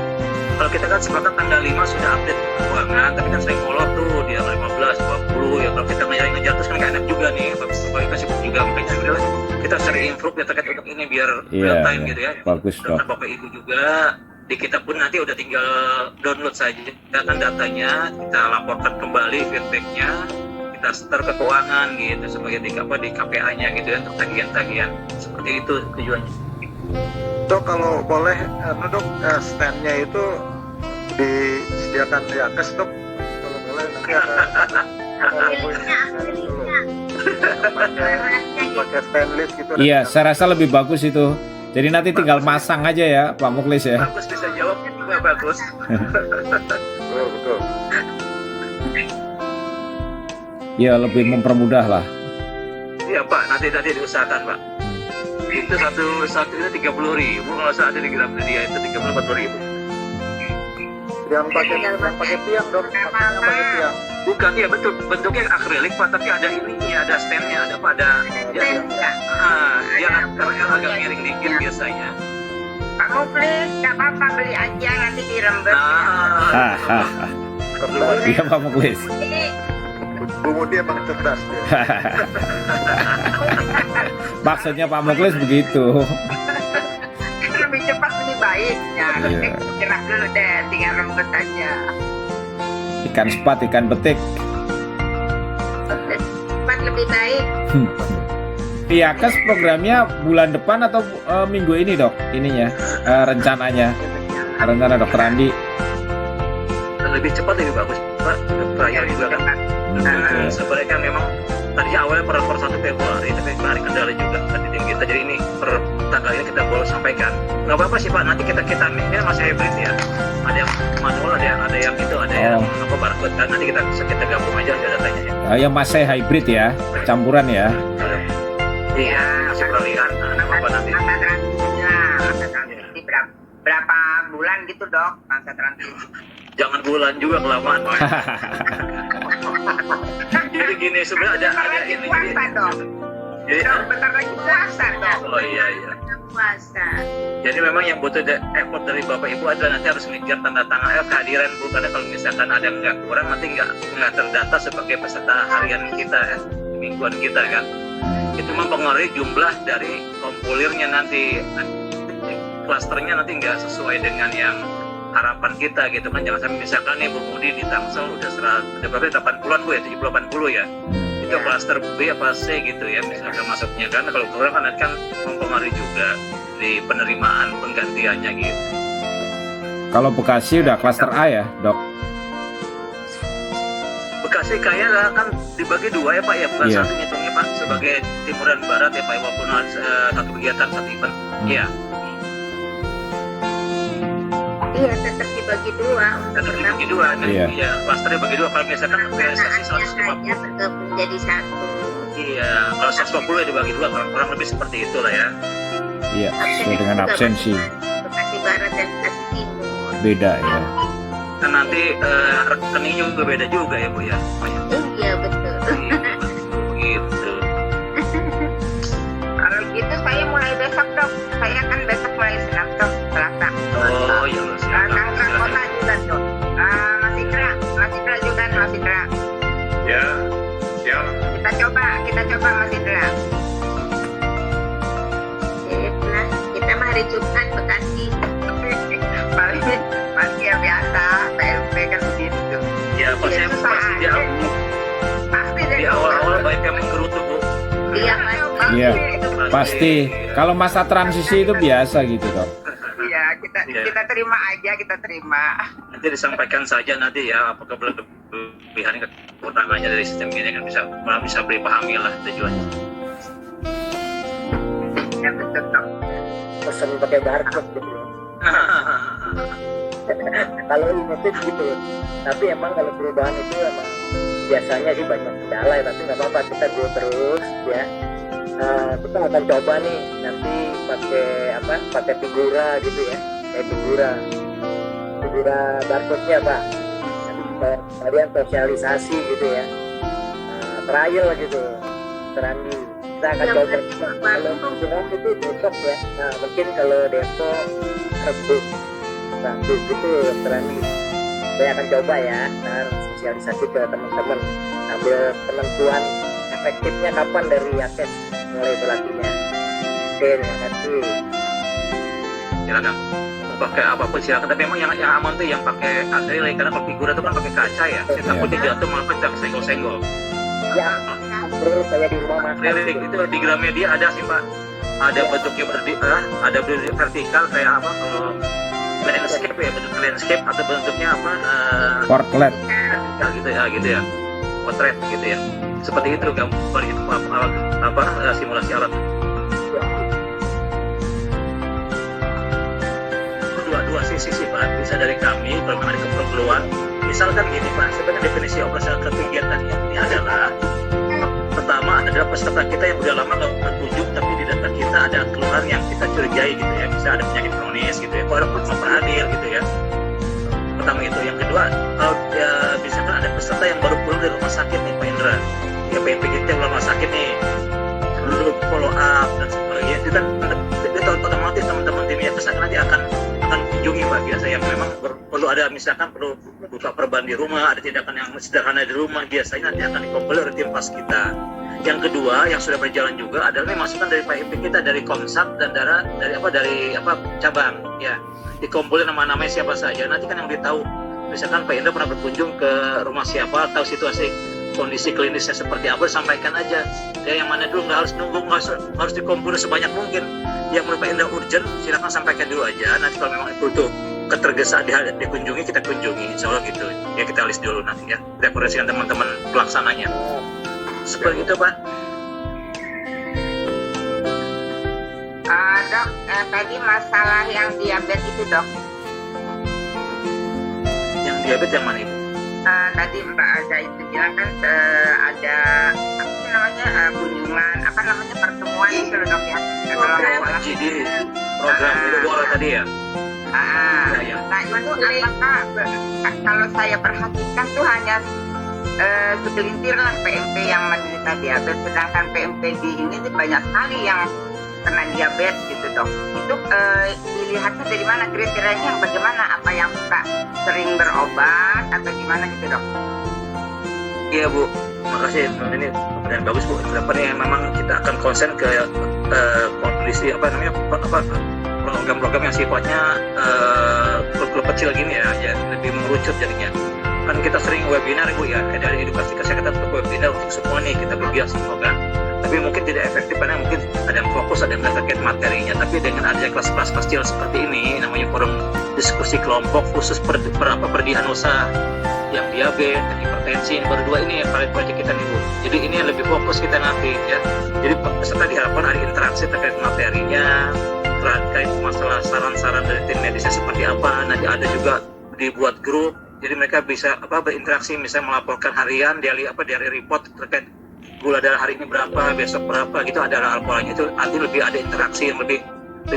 Kalau kita kan sepakat tanggal 5 sudah update keuangan, tapi kan sering molor tuh di tanggal 15, 20 ya. Kalau kita ngejar terus kan nggak enak juga nih, Bapak Ibu sibuk juga, makanya udahlah kita sering improve ya terkait untuk ini biar real time gitu ya. Bagus Dok. Bapak Ibu juga di kita pun nanti udah tinggal download saja datanya, kita laporkan kembali feedbacknya, kita setor ke keuangan gitu sebagai di KPA-nya gitu ya untuk tagihan-tagihan, seperti itu tujuannya. Dok, kalau boleh, Dok, stand-nya itu disediakan di Yankes Dok, kalau boleh nanti pakai stainless gitu. Iya, saya rasa lebih bagus itu. Jadi nanti tinggal masang aja ya Pak Muklis ya. Bagus, bisa jawabnya juga bagus. Betul. Ya lebih mempermudah lah. Iya Pak, nanti diusahakan Pak. Itu satu itu 30.000, kalau saat ini kita beli dia itu 40.000. Yang pakai tiang Dok, maksudnya pakai tiang. Bukan, ya bentuknya akrilik Pak, tapi ada ininya, ada stand-nya, ada dia agak miring dikit biasanya. Pak Muklis, nggak apa-apa beli aja nanti dirembes. Iya Pak Muklis. Bu Mudi emang cerdas dia. Maksudnya Pak Muklis begitu. Lebih cepat lebih baik ya. Gerak dulu deh, tinggal rembes aja. Ikan sepat, ikan betik. Cepat lebih baik. Yakes programnya bulan depan atau minggu ini dok? Ininya rencananya, rencana dokter Andi. Lebih cepat lebih bagus Pak, trial juga kan. Sebenarnya kan memang tadinya awalnya per 1 Februari, tapi kemarin kendala juga tadi tim kita, jadi ini per tanggal ini kita boleh sampaikan. Nggak apa-apa sih Pak, nanti kita ini masih hybrid ya, ada yang manual, ada yang itu, ada yang barcode kan, nanti kita gabung aja datanya ya. Yang masih hybrid ya, campuran ya. Iya, masih peralihan. Apa nanti? Berapa bulan gitu dok masa transisi? Jangan bulan juga, kelamaan Pak. Jadi gini, sebenarnya ada ini. Puasa dok. Jadi, Bentar lagi puasa dok. oh iya. Puasa. Jadi memang yang butuh effort dari Bapak Ibu adalah nanti harus ngejar tanda tangan kehadiran Bu, karena kalau misalkan ada yang nggak kurang nanti nggak terdata sebagai peserta harian kita ya, mingguan kita kan. Itu mempengaruhi jumlah dari kompulirnya nanti klasternya nanti nggak sesuai dengan yang harapan kita gitu kan. Jangan sampai misalkan nih Bu Budi di Tangsel udah berapa 80-an Bu ya, 70-80 ya. Itu klaster B apa C gitu ya misalkan masuknya kan, kalau kurang kan mempengaruhi juga di penerimaan penggantiannya gitu. Kalau Bekasi udah klaster A ya dok? Bekasi kayaknya kan dibagi 2 ya Pak ya, bukan Iya. satu ngitungnya Pak sebagai timur dan barat ya Pak, walaupun satu kegiatan satu event. Iya. Iya, tetap dibagi 2 untuk Tetap dibagi 2 kan? Iya. Iya, klaster dibagi 2. Kalau misalkan PSSI 150, bergabung jadi satu. iya, kalau 120 ya dibagi 2, kurang lebih seperti itulah ya. Iya, sesuai dengan absensi. Bekasi Barat dan Bekasi Timur. Beda ya. Kan nanti rekeningnya juga beda juga ya Bu ya. Oh, ya. Iya betul. Gitu. Kalau gitu saya mulai besok dok. Saya kan besok mulai senam dok Selasa. Oh iya, silakan. Tangerang kota juga dok. Mas Indra juga Mas Indra. Ya, siap. Kita coba Mas Indra. Sip, nah kita mah hari Jumat Bekasi. Paling masih ya biasa PLP kan begitu. Ya, Pak saya Susah pasti aja. Pasti deh. di awal-awal banyak yang menggerutu Bu. Iya Mas. Iya, pasti. Kalau masa transisi itu biasa gitu dok. Iya, kita terima aja, kita terima. Nanti disampaikan saja nanti ya apakah berlebihan kekurangannya dari sistem ini kan bisa dipahami lah tujuannya. Ya betul dok. Pesan pakai barcode gitu. Kalau limited gitu. Tapi emang kalau perubahan itu emang biasanya sih banyak kendala ya, tapi nggak apa-apa, kita go terus ya. Kita akan coba nih nanti pakai figura gitu ya, kayak figura barcode-nya Pak. Kalian sosialisasi gitu ya, trial gitu, terani. Kita akan Yang coba. kedua, Kalau figura itu besok ya, nah mungkin kalau Depok Rebu, nah gitu terani. Saya akan coba ya, sosialisasi ke teman-teman, ambil penentuan efektifnya kapan dari Yakes mulai berlakunya. Oke, terima kasih. Silakan mau pakai apapun silakan, tapi memang yang aman tuh yang pakai akrilik, karena kalau figura itu kan pakai kaca ya, saya takutnya jatuh malah pecah senggol-senggol. Ya, bro, saya di rumah makan. Akrilik itu di Gramedia ada sih Pak, ada bentuknya ada bentuk vertikal kayak apa, kalau landscape ya, bentuk landscape atau bentuknya apa, Portlet. gitu ya, potret gitu ya, seperti itu gambar itu simulasi alat. Dua sisi sih Pak, bisa dari kami kalau ada keperluan. Misalkan gini Pak, sebenarnya definisi operasional kegiatan ini adalah pertama adalah peserta kita yang udah lama nggak tertuju, tapi di data kita ada keluhan yang kita curigai gitu ya, bisa ada penyakit kronis gitu ya, ada pernah hadir gitu ya. Pertama itu, yang kedua kalau misalkan ada peserta yang baru pulang dari rumah sakit nih Pak Indra, ya PMP kita yang rumah sakit nih, perlu follow up dan sebagainya, itu kan otomatis teman-teman tim Yakes nanti akan kunjungi Pak biasa yang memang perlu ada, misalkan perlu buka perban di rumah, ada tindakan yang sederhana di rumah, biasanya nanti akan dikompil oleh tim pas kita. Yang kedua yang sudah berjalan juga adalah masukan dari PMP kita, dari Komsat dan dari cabang ya, dikumpulin nama-namanya siapa saja, nanti kan yang ditahu misalkan Pak Indra pernah berkunjung ke rumah siapa, tahu situasi kondisi klinisnya seperti apa sampaikan aja. Ya yang mana dulu nggak harus nunggu, harus dikumpulin sebanyak mungkin. Yang merupakan urgent silakan sampaikan dulu aja. Nanti kalau memang itu tuh ketergesa dikunjungi, kita kunjungi, insya Allah gitu. Ya kita list dulu nanti ya. Kita koordinasikan teman-teman pelaksananya. Seperti itu Pak. Dok, tadi masalah yang diabetes itu dok. Yang diabetes yang mana Ibu? Tadi Mbak Aza itu bilang kan ada apa sih namanya kunjungan, apa namanya pertemuan itu loh dok ya. Program GD, program Bola tadi ya. Ya. Nah itu apakah kalau saya perhatikan tuh hanya segelintir lah PMP yang menderita diabetes, sedangkan PMP di ini tuh banyak sekali yang kena diabetes gitu dok. Itu dilihatnya dari mana, kriterianya yang bagaimana, apa yang suka sering berobat atau gimana gitu dok? Iya Bu, makasih. Ini pertanyaan bagus Bu. Kedepannya memang kita akan konsen ke kondisi program-program yang sifatnya klub kecil gini ya lebih mengerucut jadinya. Kan kita sering webinar Bu ya, dari edukasi kesehatan untuk webinar untuk semua nih kita berbiak semua kan. Tapi mungkin tidak efektif karena mungkin ada yang fokus, ada yang terkait materinya. Tapi dengan adanya kelas-kelas kecil seperti ini, namanya forum diskusi kelompok khusus per diagnosa yang diabetes, hipertensi, yang berdua ini yang paling project kita nih Bu. Jadi ini yang lebih fokus kita nanti ya. Jadi peserta diharapkan ada interaksi terkait materinya, terkait masalah saran-saran dari tim medisnya seperti apa. Nanti ada juga dibuat grup. Jadi mereka bisa berinteraksi, misalnya melaporkan harian, daily report terkait gula darah hari ini berapa, besok berapa gitu, ada alkoholnya. Itu nanti lebih ada interaksi yang lebih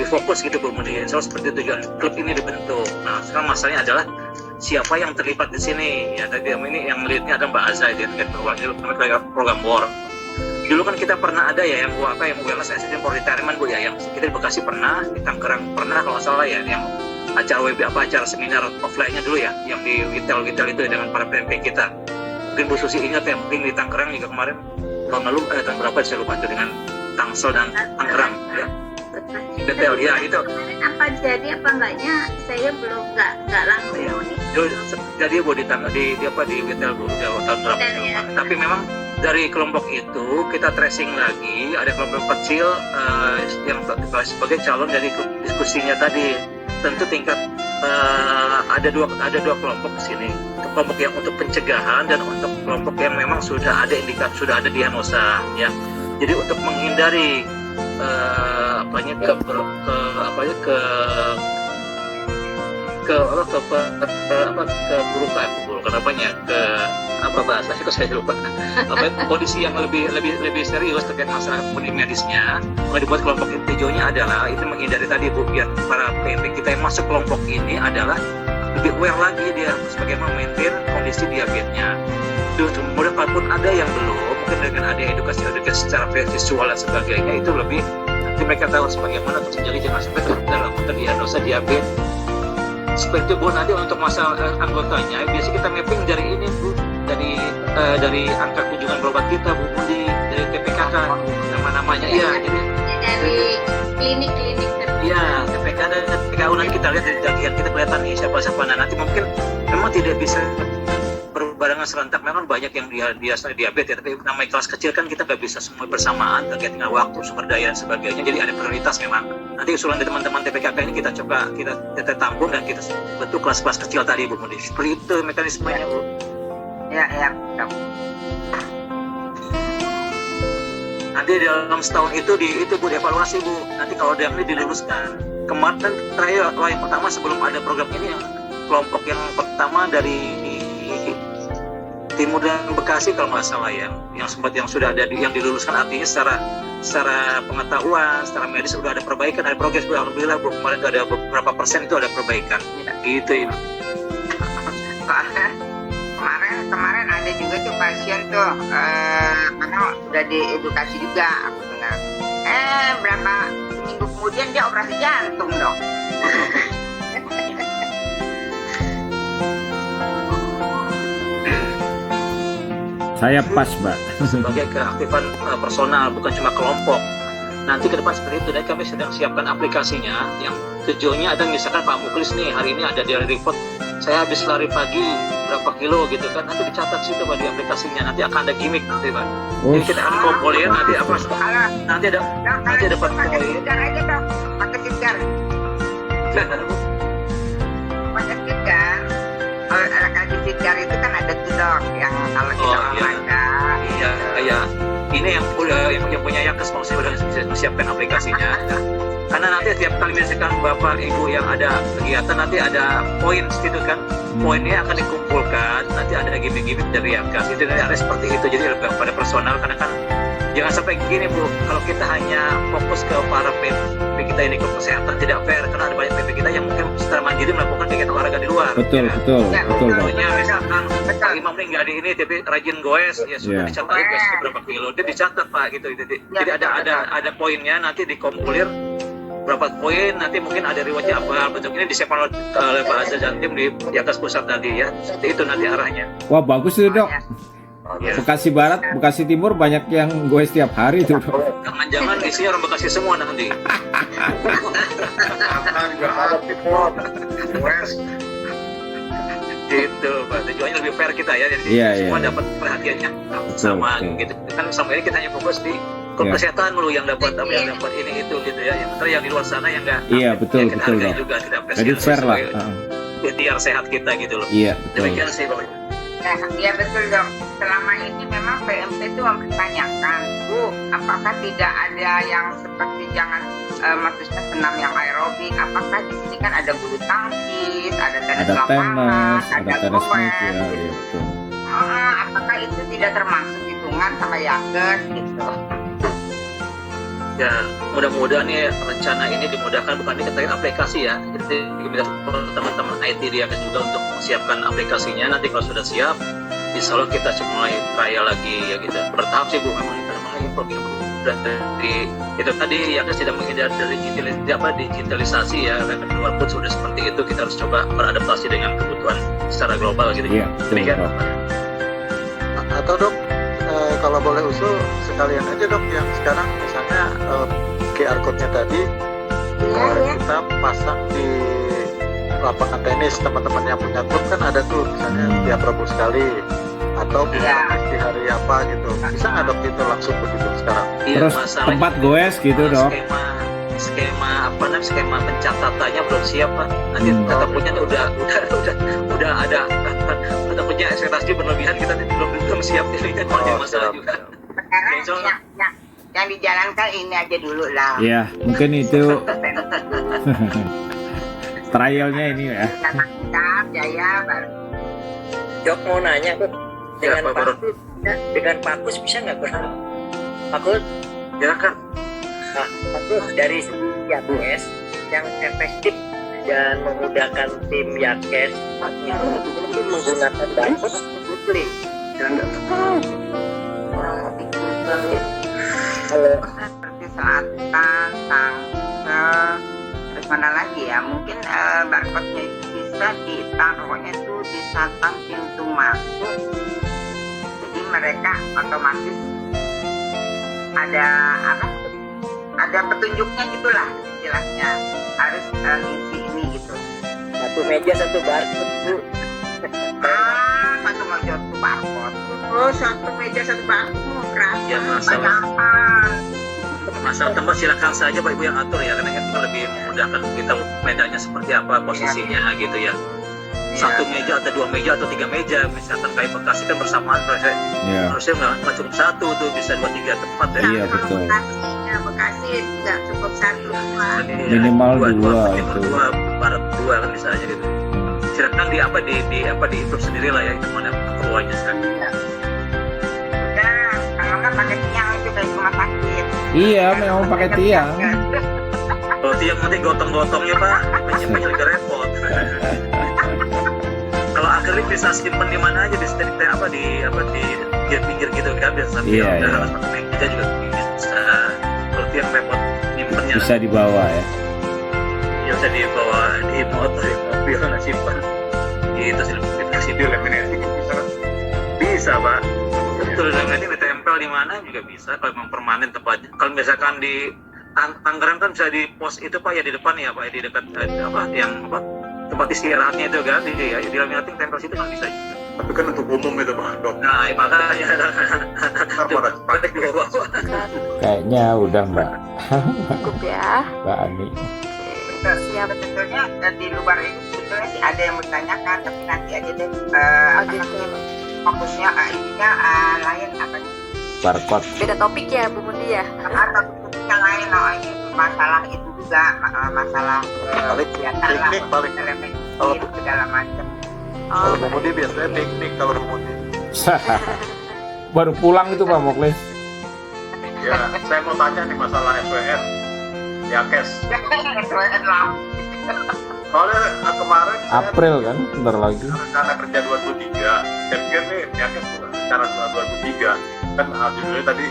fokus gitu Bu. So, seperti tujuan klub ini dibentuk. Nah sekarang masalahnya adalah siapa yang terlibat di sini ya. Tadi ini yang leadnya ada Mbak Aza ya, program BOR. Dulu kan kita pernah ada ya yang wellness assistant for retirement Bu ya, yang kita di Bekasi pernah, di Tangerang pernah kalau nggak salah ya, yang acara seminar offline-nya dulu ya, yang di Witel itu ya, dengan para PMP kita. Mungkin Bu Susi ingat ya, mungkin di Tangerang juga kemarin tahun lalu tahun berapa saya lupa itu, dengan Tangsel dan Tangerang ya. Detail ya itu. Apa jadi apa enggaknya saya belum nggak langsung nih. Jadi Bu di Witel Bu udah tahun berapa. Ya. Tapi memang dari kelompok itu kita tracing lagi, ada kelompok kecil yang sebagai calon dari diskusinya tadi. Tentu tingkat ada dua kelompok di sini, kelompok yang untuk pencegahan dan untuk kelompok yang memang sudah ada indikasi, sudah ada diagnosa ya. Jadi untuk menghindari kondisi yang lebih serius terkait masalah medisnya, maka dibuat kelompok hijaunya adalah itu menghindari tadi Bu, biar para PMP kita yang masuk kelompok ini adalah lebih aware lagi dia bagaimana maintain kondisi diabetesnya. Kemudian kalaupun ada yang belum, mungkin dengan ada edukasi secara visual dan sebagainya, itu lebih nanti mereka tahu bagaimana untuk menjadi jangan sampai terlakukan diagnosa diabetes. Seperti itu Bu. Nanti untuk masalah anggotanya biasanya kita mapping dari ini Bu, dari angka kunjungan berobat kita Bu, dari TPKK nama-namanya ya. Jadi dari klinik-klinik iya, TPK dan TPKU nanti kita lihat dari jagian kita kelihatan nih siapa-siapa. Nah nanti mungkin memang tidak bisa berbarengan serentak, memang banyak yang biasa diabetes ya, tapi namanya kelas kecil kan kita nggak bisa semua bersamaan terkait dengan waktu, sumber daya dan sebagainya. Jadi ada prioritas memang. Nanti usulan dari teman-teman TPKK ini kita coba kita tampung dan kita bentuk kelas-kelas kecil tadi Bu. Seperti itu mekanismenya Bu. Ya. Nanti dalam setahun itu Bu dievaluasi Bu. Nanti kalau yang ini diluluskan. Kemarin terakhir yang pertama sebelum ada program ini, yang kelompok yang pertama dari Timur dan Bekasi kalau nggak salah yang sudah ada yang diluluskan, artinya secara pengetahuan, secara medis sudah ada perbaikan, ada progres Bu. Alhamdulillah Bu, kemarin itu ada beberapa persen itu ada perbaikan. Gitu ya. Kemarin ada juga tuh pasien tuh karena udah diedukasi juga aku dengar. Berapa minggu kemudian dia operasi jantung dong. Saya pas Mbak. Sebagai keaktifan personal, bukan cuma kelompok. Nanti ke depan seperti itu, dan kami sedang siapkan aplikasinya yang tujuannya ada, misalkan Pak Muklis nih hari ini ada daily report saya habis lari pagi berapa kilo gitu kan, nanti dicatat situ Pak di aplikasinya, nanti akan ada gimmick nanti Pak. Jadi kita akan kumpulin nanti apa, nanti ada dapat pakai poin. stiker aja dong, pakai stiker. Pakai stiker. Kalau kasih stiker itu kan ada tuh dok, yang kalau kita online Iya. Ini yang punya Yakes mau sudah siapkan aplikasinya. Karena nanti tiap kali misalkan Bapak Ibu yang ada kegiatan nanti ada poin gitu kan. Poinnya akan dikumpulkan, nanti ada gimmick-gimmick dari Yakes. Itu nanti ada seperti itu, jadi lebih pada personal. Karena kan jangan sampai gini Bu, kalau kita hanya fokus ke para PP kita ini ke kesehatan tidak fair, karena ada banyak PP kita yang mungkin secara mandiri melakukan kegiatan olahraga di luar. Betul, ya. betul. Contohnya misalkan Pak Imam ini nggak di ini, tapi rajin goes, ya sudah dicatat goes berapa kilo, dia dicatat Pak gitu. Jadi ada poinnya, nanti dikompulir berapa poin, nanti mungkin ada rewardnya apa, bentuk ini disiapkan oleh Pak Azza dan tim di atas pusat tadi ya, seperti itu nanti arahnya. Wah bagus itu dok. Ya. Bekasi Barat, Bekasi Timur banyak yang gue setiap hari tuh dok. Jangan isinya orang Bekasi semua nanti. Karena juga aktif dok. West. Gitu Pak, tujuannya lebih fair kita ya, jadi semua dapat perhatiannya sama gitu. Kan sama ini kita hanya fokus di kesehatan dulu yang dapat yang dapat ini itu gitu ya. Yang di luar sana yang enggak. Iya betul kita betul hargai dok. juga, kita apresiasi. Jadi fair lah. Biar sehat kita gitu loh. Iya betul. Demikian sih Bapak. Iya betul dok. Selama ini memang PMP itu mempertanyakan, Bu, apakah tidak ada yang seperti maksudnya senam yang aerobik? Apakah di sini kan ada bulu tangkis, ada tenis lapangan, ada tenis goes, meja, ya betul. apakah itu tidak termasuk hitungan sama Yakes gitu? Ya mudah-mudahan nih rencana ini dimudahkan, bukan ini kita aplikasi ya, jadi teman-teman IT dia juga untuk menyiapkan aplikasinya. Nanti kalau sudah siap, insya Allah kita mulai trial lagi ya gitu, bertahap sih Bu, memang kita mulai program dari itu tadi ya kan tidak menghindar dari digitalisasi ya, karena di luar pun sudah seperti itu, kita harus coba beradaptasi dengan kebutuhan secara global gitu. Iya betul dok. Atau dok, kalau boleh usul sekalian aja dok, yang sekarang misalnya QR code-nya tadi kita pasang di lapangan tenis, teman-teman yang punya klub kan ada tuh misalnya tiap Rabu sekali atau di hari apa gitu, bisa nggak dok itu langsung begitu sekarang? Terus tempat goes gitu dok. Skema pencatatannya belum siap Pak. Nanti kata punya udah ada kata punya ekspektasi berlebihan, kita belum siap, ini kan masalah juga. Sekarang yang dijalankan ini aja dulu lah. Iya mungkin itu trialnya ini ya. Mantap Jaya baru. Dok mau nanya dok, dengan Pakus bisa nggak Bro? Pakus? Ya kan. Nah, Pakus dari segi Yakes yang efektif dan memudahkan tim Yakes itu menggunakan barcode putri. Seperti Selatan, Tangsel, terus mana lagi ya? Mungkin barcode-nya itu bisa ditaruhnya itu di satpam pintu masuk. Jadi mereka otomatis ada petunjuknya gitulah istilahnya, harus ngisi ini gitu. Satu meja satu barcode Bu. Satu meja satu barcode berapa? Ya masalah tempat silakan saja Pak Ibu yang atur ya, karena kita lebih memudahkan kita medanya seperti apa posisinya gitu ya. Satu meja atau dua meja atau tiga meja, misalkan kayak Bekasi kan bersamaan harusnya nggak cuma satu tuh, bisa 2-3 tempat ya. Iya betul. Bekasi nggak cukup satu, Minimal dua itu. Dua, barat dua kan bisa aja gitu. Silakan di improve sendiri lah ya, itu mana perlu aja sekarang. Udah, kalau nggak pakai tiang itu kayak rumah sakit. Iya memang pakai tiang. Kalau tiang nanti gotong-gotongnya Pak, penyimpannya juga repot. Kalau akrilik bisa simpen di mana aja, bisa di pinggir gitu kan, biasa sambil harus pakai meja juga bisa. Kalau tiang repot nyimpennya Bisa dibawa ya. Ya bisa dibawa di motor, di mobil nggak simpan. Gitu sih, Di laminasi bisa Pak. Betul, laminasi ditempel di mana juga bisa. Kalau memang permanen tempatnya. Kalau misalkan di Tangerang kan bisa di pos itu Pak ya, di depan ya Pak, di dekat tempat istirahatnya itu kan, di laminating tempel situ kan bisa juga. Tapi kan untuk umum itu Pak Dok. Nah, makanya Ntar pada praktek di bawah. Kayaknya udah Mbak. Cukup ya. Mbak Ani. Siap. Sebetulnya di luar itu sebetulnya sih ada yang bertanyakan, tapi nanti aja deh. Oh gitu. Fokusnya ininya lain apa nih? Barcode. Beda topik ya Bu Mundi ya. Atau yang lain, ini masalah itu juga masalah Paling piknik paling. Kalau itu segala macam. kalau Bu Mudi biasanya piknik kalau Bu Mudi. Baru pulang itu Pak Moklis. Ya, saya mau tanya nih masalah SWR. Ya, Kes. SWN lah. Soalnya kemarin saya April kan, bentar lagi. rencana kerja 23. Saya pikir nih, ya Kes rencana 23. Kan judulnya tadi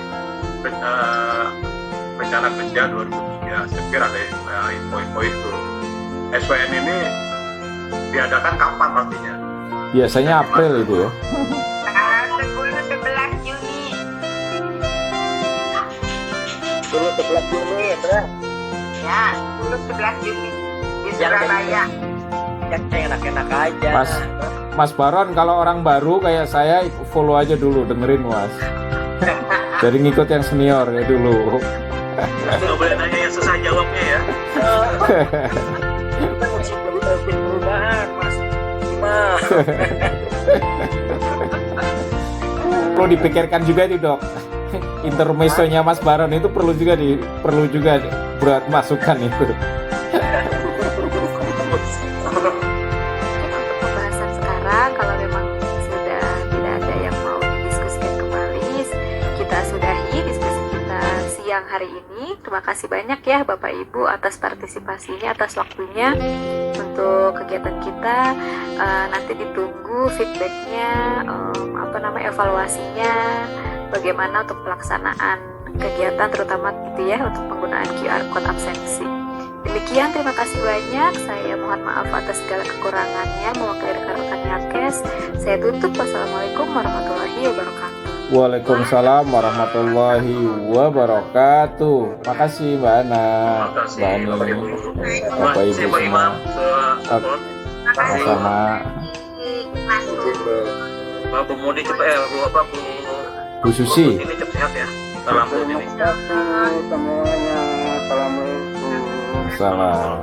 rencana kerja 2003. Saya pikir ada info-info itu. SWN ini diadakan kapan pastinya? Biasanya April itu ya. 10-11 Juni. Dulu 11 Juni ya, Ya, 10-11 Juni di Yang Surabaya. yang enak-enak aja. Mas Baron, kalau orang baru kayak saya follow aja dulu, dengerin Mas. Jadi ngikut yang senior ya dulu. Nggak boleh nanya yang susah jawabnya ya. Kita mesti bikin perubahan, Mas. Gimana? Perlu dipikirkan juga itu Dok. Intermezzonya Mas Baron itu perlu juga buat masukan itu. Untuk pembahasan sekarang, kalau memang sudah tidak ada yang mau didiskusikan kembali, kita sudahi diskusi kita siang hari ini. Terima kasih banyak ya Bapak Ibu atas partisipasinya, atas waktunya untuk kegiatan kita. Nanti ditunggu feedbacknya, evaluasinya, bagaimana untuk pelaksanaan kegiatan, terutama gitu ya untuk penggunaan QR Code absensi. Demikian, terima kasih banyak. Saya mohon maaf atas segala kekurangannya. Mewakili rekan-rekan Yakes, saya tutup. Wassalamualaikum warahmatullahi wabarakatuh. Waalaikumsalam warahmatullahi wabarakatuh. Makasih Mbak Ana, Makasih, Mbak Ani, Bapak Ibu. Bapak Ibu Terima kasih Pak Imam. semua. Sama-sama. Pak Bu Mudi cepat Bu Susi. ini cepat sehat ya. Salam Bu ini. Semuanya. Assalamualaikum. Salam.